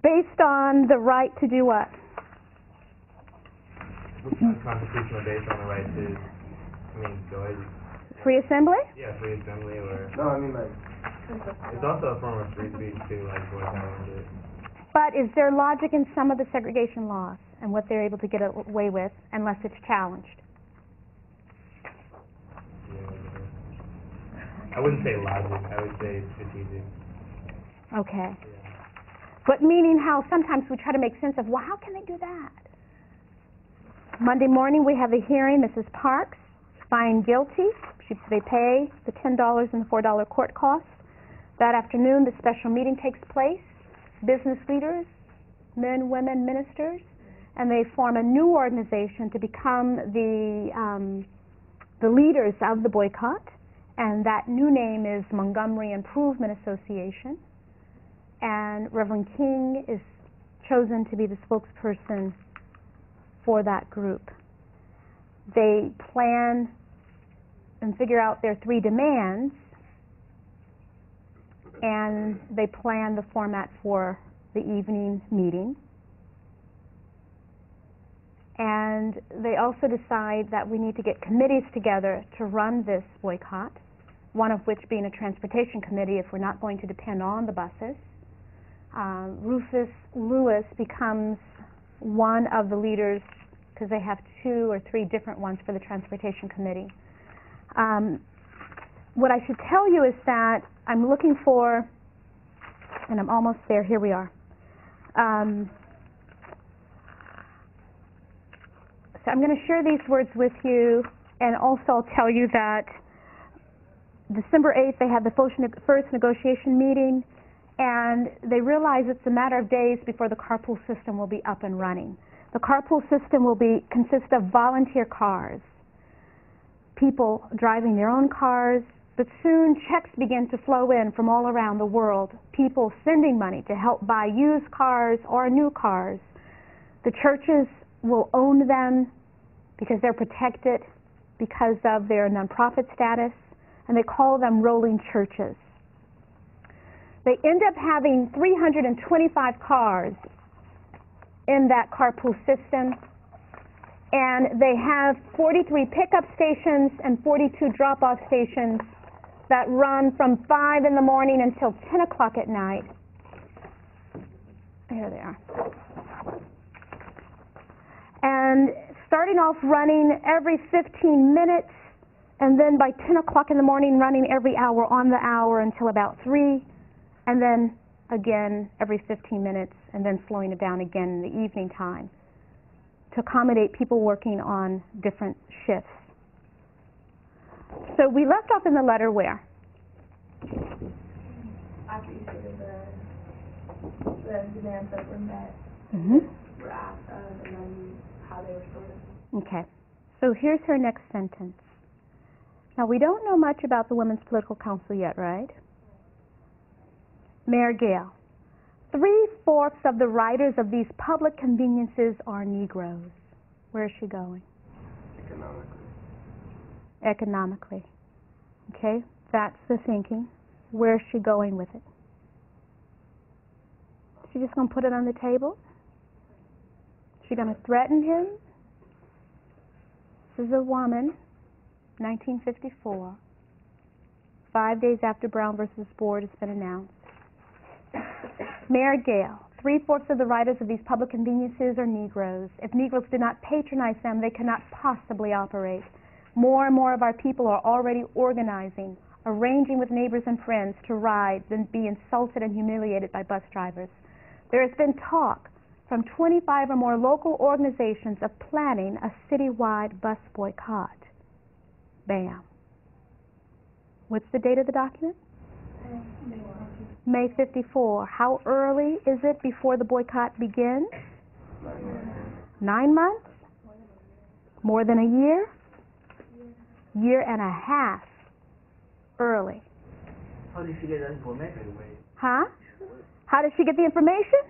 based on the right to do what? Unconstitutional based on the right to, go ahead. Free assembly? Yeah, free assembly or. No, I mean like. It's also a form of free speech too, like boycotting it. But is there logic in some of the segregation laws and what they're able to get away with unless it's challenged? I wouldn't say logic, I would say strategic. Okay. Yeah. But meaning how sometimes we try to make sense of, well, how can they do that? Monday morning we have a hearing. Mrs. Parks found guilty. They pay the $10 and the $4 court costs. That afternoon the special meeting takes place. Business leaders, men, women, ministers, and they form a new organization to become the leaders of the boycott. And that new name is Montgomery Improvement Association. And Reverend King is chosen to be the spokesperson for that group. They plan and figure out their 3 demands, and they plan the format for the evening meeting. And they also decide that we need to get committees together to run this boycott, one of which being a transportation committee if we're not going to depend on the buses. Rufus Lewis becomes one of the leaders because they have 2 or 3 different ones for the transportation committee. What I should tell you is that I'm looking for, and I'm almost there, here we are. So I'm going to share these words with you, and also I'll tell you that December 8th they have the first negotiation meeting, and they realize it's a matter of days before the carpool system will be up and running. The carpool system will consist of volunteer cars, people driving their own cars, but soon checks begin to flow in from all around the world, people sending money to help buy used cars or new cars. The churches will own them because they're protected because of their nonprofit status, and they call them rolling churches. They end up having 325 cars in that carpool system, and they have 43 pickup stations and 42 drop-off stations that run from 5 in the morning until 10 o'clock at night. Here they are. And starting off running every 15 minutes, and then by 10 o'clock in the morning running every hour on the hour until about 3, and then again every 15 minutes, and then slowing it down again in the evening time to accommodate people working on different shifts. So we left off in the letter where? After you stated the demands that were met, were asked of, and then how they were sorted. Okay. So here's her next sentence. Now, we don't know much about the Women's Political Council yet, right? Mayor Gale, 3/4 of the writers of these public conveniences are Negroes. Where is she going? Economically. Okay, that's the thinking. Where's she going with it? Is she just going to put it on the table? Is she going to threaten him? This is a woman, 1954, 5 days after Brown versus Board has been announced. Mayor Gale, 3/4 of the writers of these public conveniences are Negroes. If Negroes do not patronize them, they cannot possibly operate. More and more of our people are already organizing arranging with neighbors and friends to ride, then be insulted and humiliated by bus drivers. There has been talk from 25 or more local organizations of planning a citywide bus boycott. Bam. What's the date of the document? May 54. How early is it before the boycott begins? 9 months? More than a year? Year and a half early. How did she get that information? Huh? How did she get the information?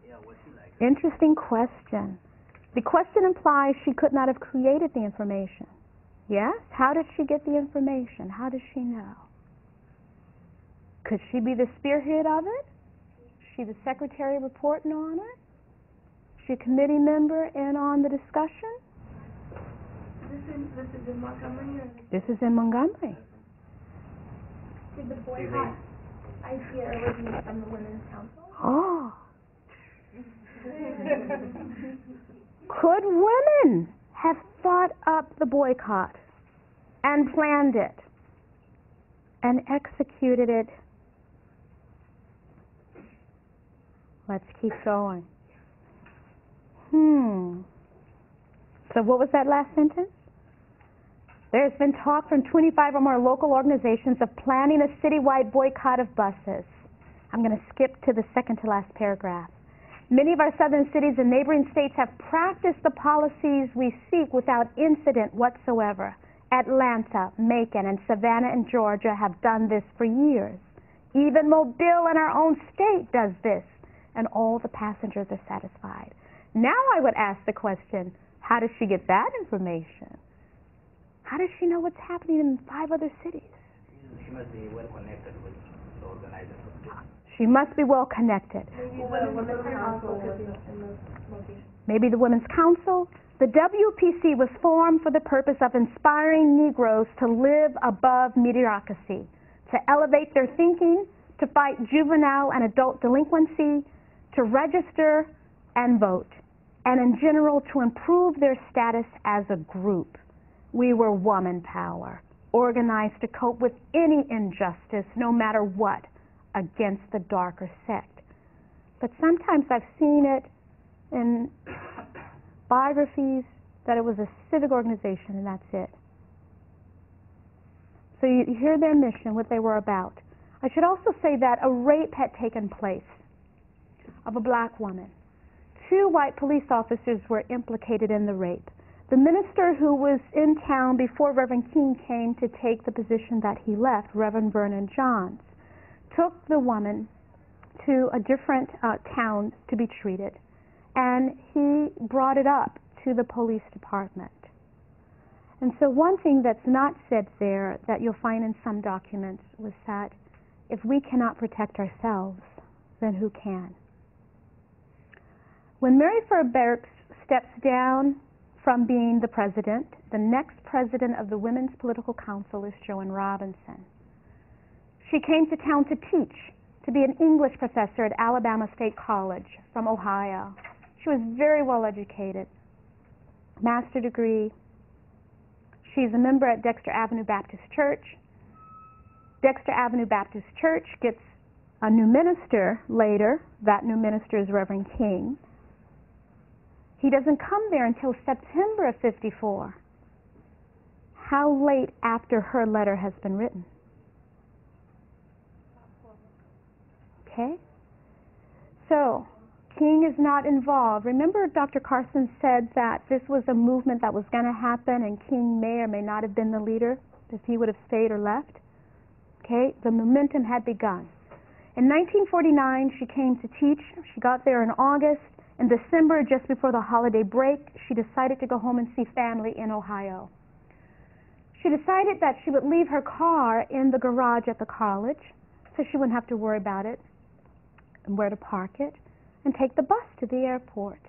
Yeah, what's she like? Interesting question. The question implies she could not have created the information. Yes? How did she get the information? How does she know? Could she be the spearhead of it? She the secretary reporting on it? She a committee member in on the discussion? This is in Montgomery? Or This is in Montgomery. did the boycott idea originate from the Women's Council? Oh. Could women have thought up the boycott and planned it and executed it? Let's keep going. So what was that last sentence? There has been talk from 25 or more local organizations of planning a citywide boycott of buses. I'm going to skip to the second to last paragraph. Many of our southern cities and neighboring states have practiced the policies we seek without incident whatsoever. Atlanta, Macon, and Savannah in Georgia have done this for years. Even Mobile in our own state does this, and all the passengers are satisfied. Now I would ask the question, how does she get that information? How does she know what's happening in 5 other cities? She must be well connected with the organizers of this. She must be well connected. Maybe the Women's Council was in the location. Maybe the Women's Council. The WPC was formed for the purpose of inspiring Negroes to live above mediocrity, to elevate their thinking, to fight juvenile and adult delinquency, to register and vote, and in general to improve their status as a group. We were woman power, organized to cope with any injustice, no matter what, against the darker sect. But sometimes I've seen it in biographies that it was a civic organization and that's it. So you hear their mission, what they were about. I should also say that a rape had taken place of a black woman. 2 white police officers were implicated in the rape. The minister who was in town before Reverend King came to take the position that he left, Reverend Vernon Johns, took the woman to a different town to be treated, and he brought it up to the police department. And so one thing that's not said there that you'll find in some documents was that if we cannot protect ourselves, then who can? When Mary Fairbanks steps down from being the president, the next president of the Women's Political Council is Joan Robinson. She came to town to teach, to be an English professor at Alabama State College from Ohio. She was very well educated, master's degree. She's a member at Dexter Avenue Baptist Church. Dexter Avenue Baptist Church gets a new minister later. That new minister is Reverend King. He doesn't come there until September of 54. How late after her letter has been written? Okay? So, King is not involved. Remember Dr. Carson said that this was a movement that was going to happen and King may or may not have been the leader if he would have stayed or left? Okay? The momentum had begun. In 1949, she came to teach. She got there in August. In December, just before the holiday break, she decided to go home and see family in Ohio. She decided that she would leave her car in the garage at the college so she wouldn't have to worry about it and where to park it, and take the bus to the airport.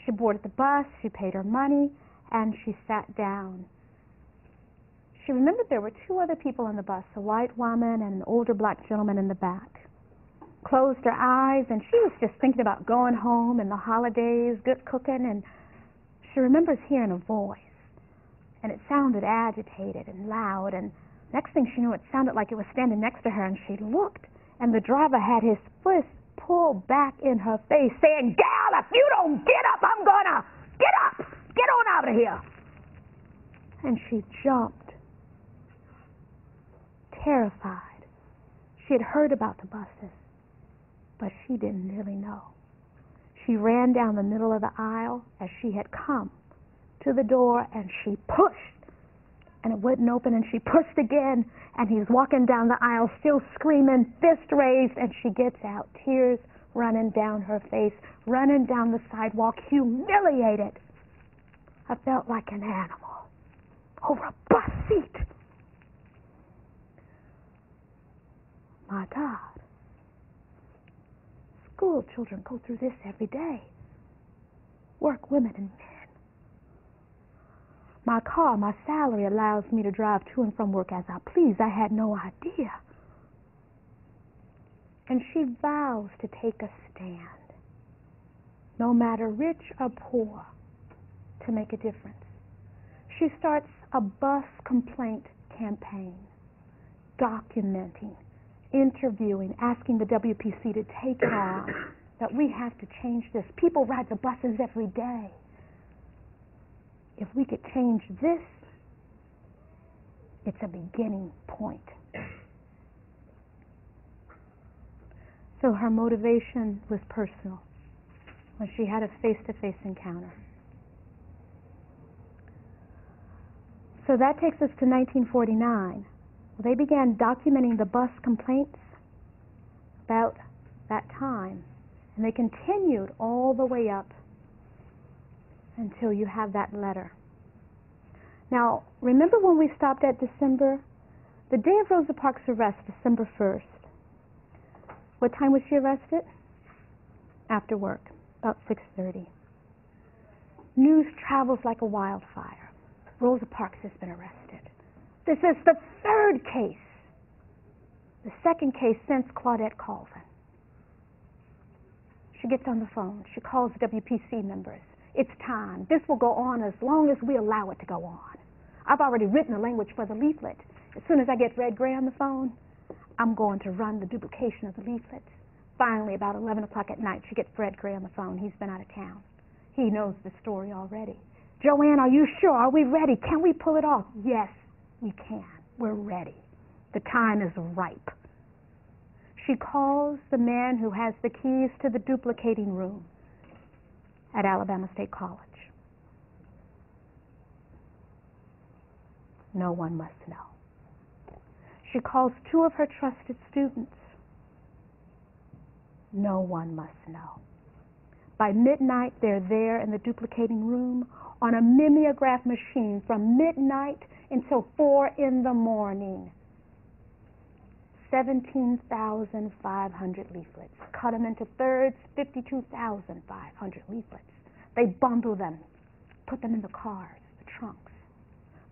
She boarded the bus, she paid her money, and she sat down. She remembered there were 2 other people on the bus, a white woman and an older black gentleman in the back. Closed her eyes, and she was just thinking about going home and the holidays, good cooking, and she remembers hearing a voice, and it sounded agitated and loud, and Next thing she knew, it sounded like it was standing next to her, and she looked, and the driver had his fist pulled back in her face, saying, "Gal, if you don't get up, I'm gonna get up! Get on out of here!" And she jumped, terrified. She had heard about the buses, but she didn't really know. She ran down the middle of the aisle as she had come to the door, and she pushed, and it wouldn't open, and she pushed again, and he's walking down the aisle still screaming, fist raised, and she gets out, tears running down her face, running down the sidewalk, humiliated. I felt like an animal over a bus seat. My God. School children go through this every day. Work women and men. My car, my salary allows me to drive to and from work as I please. I had no idea. And she vows to take a stand, no matter rich or poor, to make a difference. She starts a bus complaint campaign, documenting, interviewing, asking the WPC to take it on, that we have to change this. People ride the buses every day. If we could change this, it's a beginning point. So her motivation was personal when she had a face-to-face encounter. So that takes us to 1949. They began documenting the bus complaints about that time, and they continued all the way up until you have that letter. Now, remember when we stopped at December? The day of Rosa Parks' arrest, December 1st. What time was she arrested? After work, about 6:30. News travels like a wildfire. Rosa Parks has been arrested. This is the third case. The second case since Claudette Colvin. She gets on the phone. She calls the WPC members. It's time. This will go on as long as we allow it to go on. I've already written the language for the leaflet. As soon as I get Fred Gray on the phone, I'm going to run the duplication of the leaflets. Finally, about 11 o'clock at night, she gets Fred Gray on the phone. He's been out of town. He knows the story already. "Joanne, are you sure? Are we ready? Can we pull it off?" "Yes, we can. We're ready. The time is ripe." She calls the man who has the keys to the duplicating room at Alabama State College. No one must know. She calls two of her trusted students. No one must know. By midnight, they're there in the duplicating room on a mimeograph machine from midnight until 4 in the morning. 17,500 leaflets. Cut them into thirds, 52,500 leaflets. They bundle them, put them in the cars, the trunks.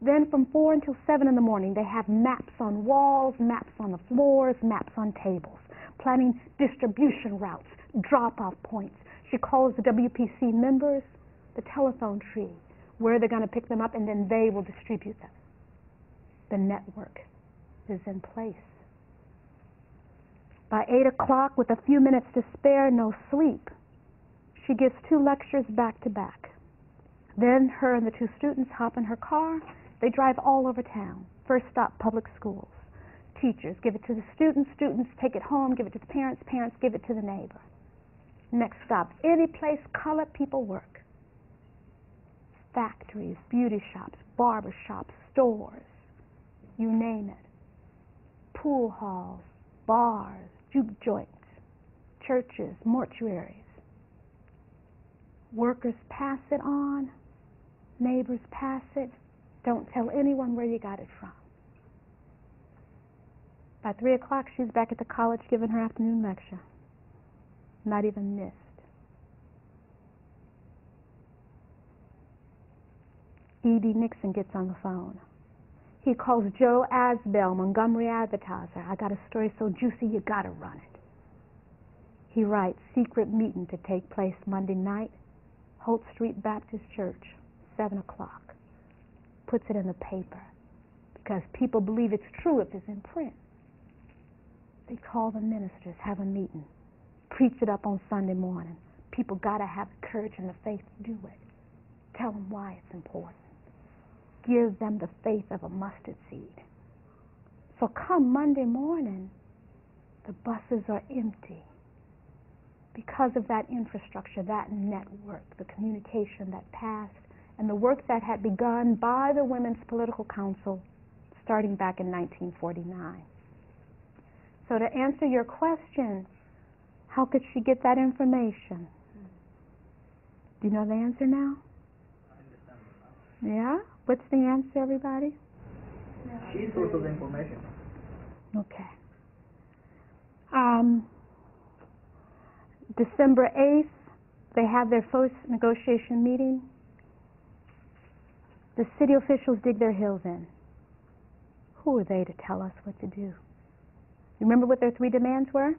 Then from 4 until 7 in the morning, they have maps on walls, maps on the floors, maps on tables, planning distribution routes, drop-off points. She calls the WPC members, the telephone tree, where they're going to pick them up, and then they will distribute them. The network is in place. By 8 o'clock, with a few minutes to spare, no sleep, she gives 2 lectures back to back. Then her and the 2 students hop in her car. They drive all over town. First stop, public schools. Teachers give it to the students. Students take it home, give it to the parents. Parents give it to the neighbor. Next stop, any place colored people work. Factories, beauty shops, barber shops, stores, you name it. Pool halls, bars, juke joints, churches, mortuaries. Workers pass it on, neighbors pass it. Don't tell anyone where you got it from. By 3 o'clock, she's back at the college giving her afternoon lecture. Not even missed. E.D. Nixon gets on the phone. He calls Joe Asbell, Montgomery Advertiser. "I got a story so juicy, you gotta run it." He writes, "Secret meeting to take place Monday night, Holt Street Baptist Church, 7 o'clock. Puts it in the paper. because people believe it's true if it's in print. They call the ministers, have a meeting, preach it up on Sunday morning. People got to have the courage and the faith to do it. Tell them why it's important. Give them the faith of a mustard seed. So come Monday morning, the buses are empty because of that infrastructure, that network, the communication that passed, and the work that had begun by the Women's Political Council starting back in 1949. So to answer your question, how could she get that information? Do you know the answer now? Yeah? What's the answer, everybody? She's source of information. Okay. December 8th, they have their first negotiation meeting. The city officials dig their heels in. Who are they to tell us what to do? You remember what their 3 demands were?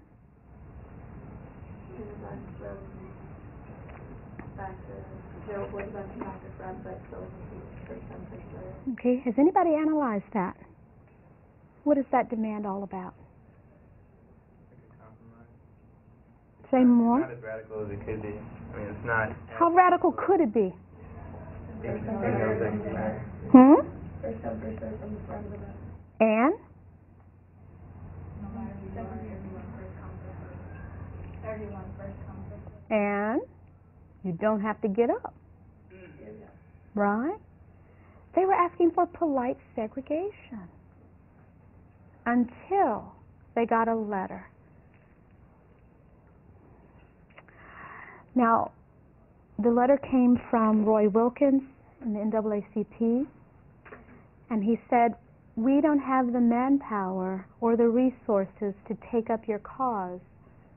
Okay, has anybody analyzed that? What is that demand all about? Say more. It's not as radical as it could be. I mean, it's not. How radical could it be? And? And you don't have to get up. Right? They were asking for polite segregation until they got a letter. Now, the letter came from Roy Wilkins in the NAACP, and he said, we don't have the manpower or the resources to take up your cause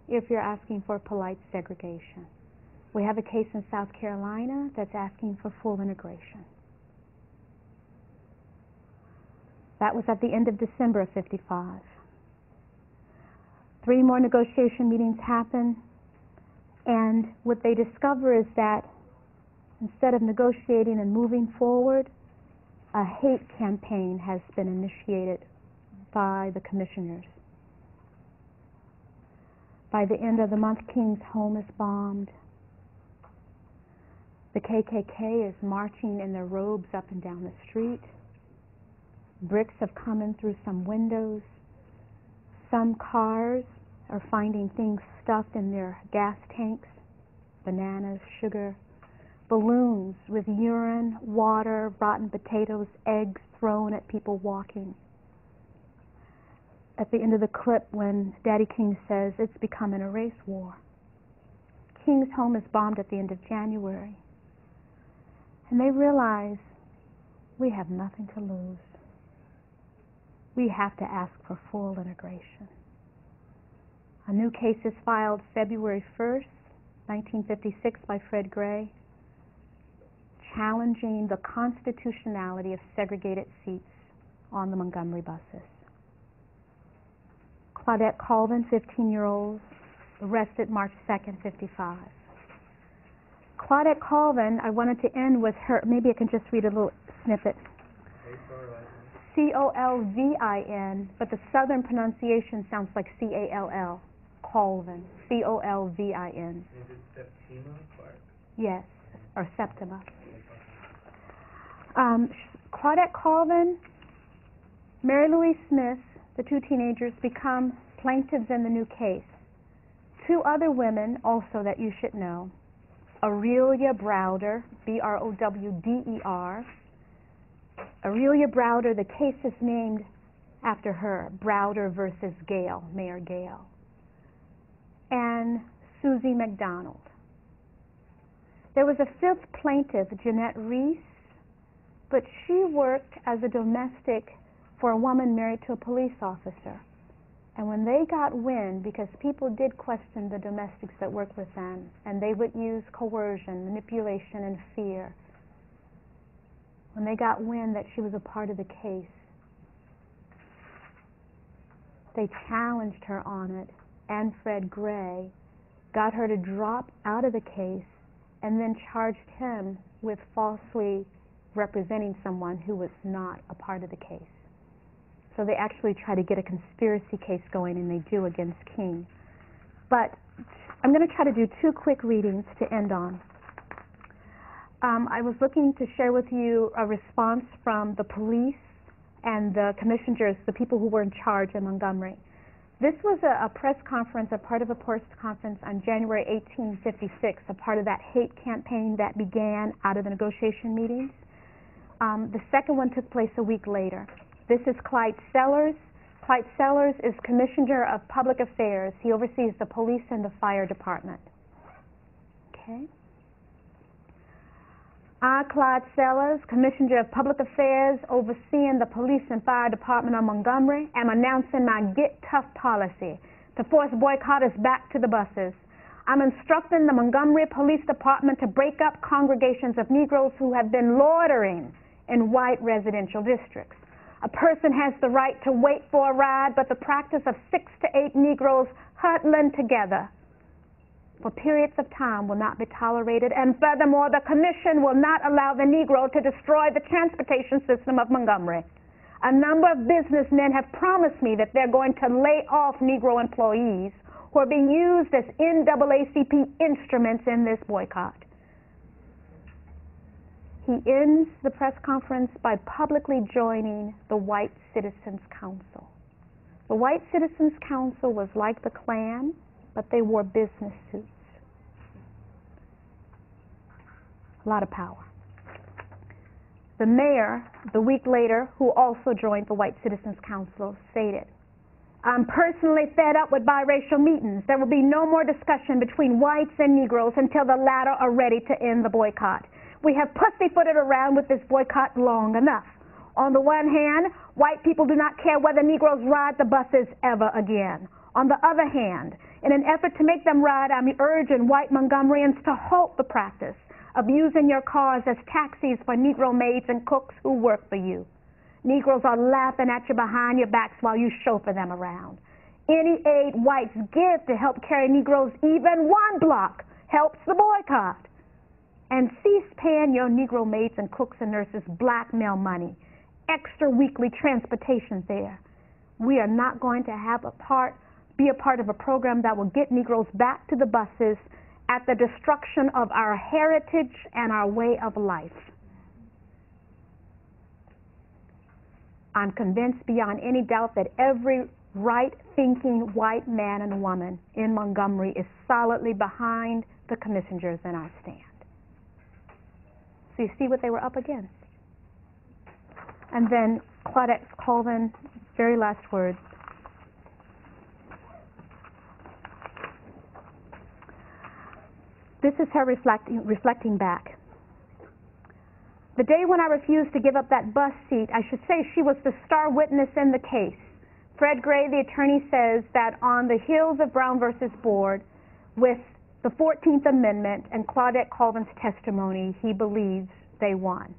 if you're asking for polite segregation. We have a case in South Carolina that's asking for full integration. That was at the end of December of '55. 3 more negotiation meetings happen, and what they discover is that instead of negotiating and moving forward, a hate campaign has been initiated by the commissioners. By the end of the month, King's home is bombed. The KKK is marching in their robes up and down the street. Bricks have come in through some windows. Some cars are finding things stuffed in their gas tanks, bananas, sugar, balloons with urine, water, rotten potatoes, eggs thrown at people walking. At the end of the clip, when Daddy King says it's becoming a race war. King's home is bombed at the end of January. And they realize we have nothing to lose. We have to ask for full integration. A new case is filed February 1st, 1956 by Fred Gray, challenging the constitutionality of segregated seats on the Montgomery buses. Claudette Colvin, 15-year-old, arrested March 2nd, 55. Claudette Colvin, I wanted to end with her, maybe I can just read a little snippet. Colvin, but the southern pronunciation sounds like Call. Colvin, Colvin. Is it Septima Clark? Yes, or Septima. Claudette Colvin, Mary Louise Smith, the 2 teenagers, become plaintiffs in the new case. 2 other women also that you should know. Aurelia Browder, Browder. Aurelia Browder, the case is named after her, Browder versus Gale, Mayor Gale. And Susie McDonald. There was a 5th plaintiff, Jeanette Reese, but she worked as a domestic for a woman married to a police officer. And when they got wind, because people did question the domestics that worked with them, and they would use coercion, manipulation, and fear, when they got wind that she was a part of the case, they challenged her on it, and Fred Gray got her to drop out of the case and then charged him with falsely representing someone who was not a part of the case. so they actually try to get a conspiracy case going, and they do against King. But I'm going to try to do two quick readings to end on. I was looking to share with you a response from the police and the commissioners, the people who were in charge in Montgomery. This was a press conference, a part of a press conference on January 1856, a part of that hate campaign that began out of the negotiation meetings. The second one took place a week later. This is Clyde Sellers. Clyde Sellers is Commissioner of Public Affairs. He oversees the police and the fire department. Okay. I, Clyde Sellers, Commissioner of Public Affairs, overseeing the police and fire department of Montgomery, am announcing my Get Tough policy to force boycotters back to the buses. I'm instructing the Montgomery Police Department to break up congregations of Negroes who have been loitering in white residential districts. A person has the right to wait for a ride, but the practice of 6 to 8 Negroes huddling together for periods of time will not be tolerated, and furthermore, the Commission will not allow the Negro to destroy the transportation system of Montgomery. A number of businessmen have promised me that they're going to lay off Negro employees who are being used as NAACP instruments in this boycott. He ends the press conference by publicly joining the White Citizens Council. The White Citizens Council was like the Klan, but they wore business suits. A lot of power. The mayor, the week later, who also joined the White Citizens Council, stated, I'm personally fed up with biracial meetings. There will be no more discussion between whites and Negroes until the latter are ready to end the boycott. We have pussyfooted around with this boycott long enough. On the one hand, white people do not care whether Negroes ride the buses ever again. On the other hand, in an effort to make them ride, I'm urging white Montgomeryans to halt the practice of using your cars as taxis for Negro maids and cooks who work for you. Negroes are laughing at you behind your backs while you chauffeur them around. Any aid whites give to help carry Negroes even one block helps the boycott. And cease paying your Negro maids and cooks and nurses blackmail money, extra weekly transportation fare. We are not going to be a part of a program that will get Negroes back to the buses at the destruction of our heritage and our way of life. I'm convinced beyond any doubt that every right-thinking white man and woman in Montgomery is solidly behind the commissioners in our stand. So you see what they were up against. And then Claudette Colvin, very last words. This is her reflecting back. The day when I refused to give up that bus seat, I should say she was the star witness in the case. Fred Gray, the attorney, says that on the heels of Brown versus Board, with the 14th Amendment and Claudette Colvin's testimony, he believes they won.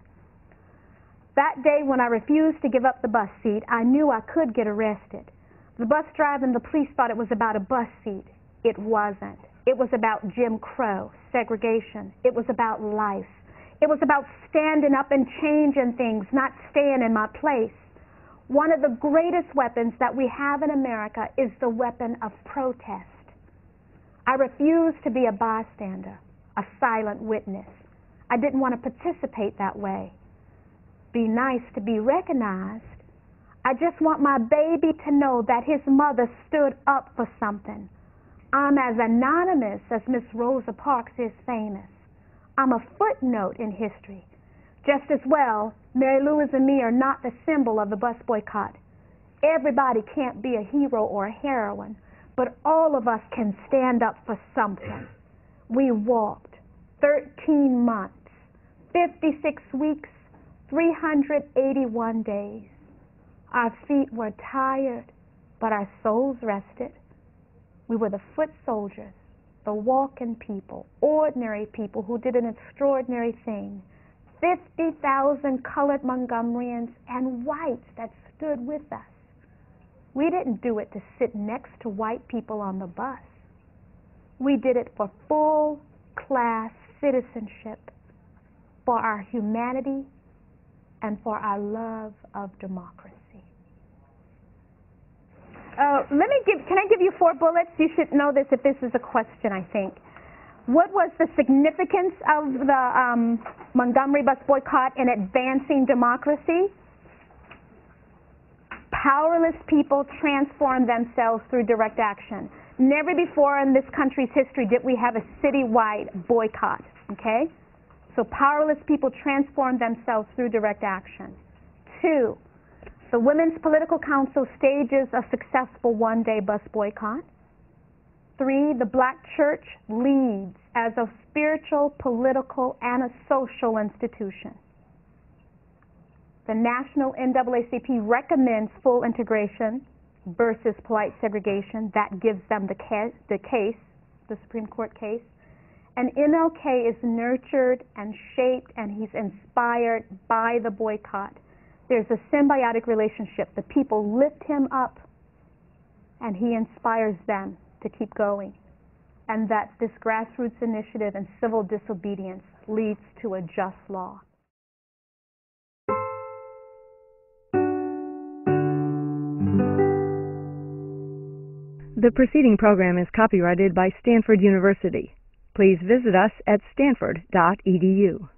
That day when I refused to give up the bus seat, I knew I could get arrested. The bus driver and the police thought it was about a bus seat. It wasn't. It was about Jim Crow, segregation. It was about life. It was about standing up and changing things, not staying in my place. One of the greatest weapons that we have in America is the weapon of protest. I refused to be a bystander, a silent witness. I didn't want to participate that way. Be nice to be recognized. I just want my baby to know that his mother stood up for something. I'm as anonymous as Miss Rosa Parks is famous. I'm a footnote in history. Just as well, Mary Louise and me are not the symbol of the bus boycott. Everybody can't be a hero or a heroine, but all of us can stand up for something. We walked 13 months, 56 weeks, 381 days. Our feet were tired, but our souls rested. We were the foot soldiers, the walking people, ordinary people who did an extraordinary thing. 50,000 colored Montgomeryans and whites that stood with us. We didn't do it to sit next to white people on the bus. We did it for full-class citizenship, for our humanity, and for our love of democracy. Can I give you 4 bullets? You should know this if this is a question, I think. What was the significance of the Montgomery bus boycott in advancing democracy? Powerless people transform themselves through direct action. Never before in this country's history did we have a citywide boycott, okay? So powerless people transform themselves through direct action. 2, the Women's Political Council stages a successful one-day bus boycott. 3, the Black church leads as a spiritual, political, and a social institution. The National NAACP recommends full integration versus polite segregation. That gives them the Supreme Court case. And MLK is nurtured and shaped, and he's inspired by the boycott. There's a symbiotic relationship. The people lift him up, and he inspires them to keep going. And that this grassroots initiative and civil disobedience leads to a just law. The preceding program is copyrighted by Stanford University. Please visit us at stanford.edu.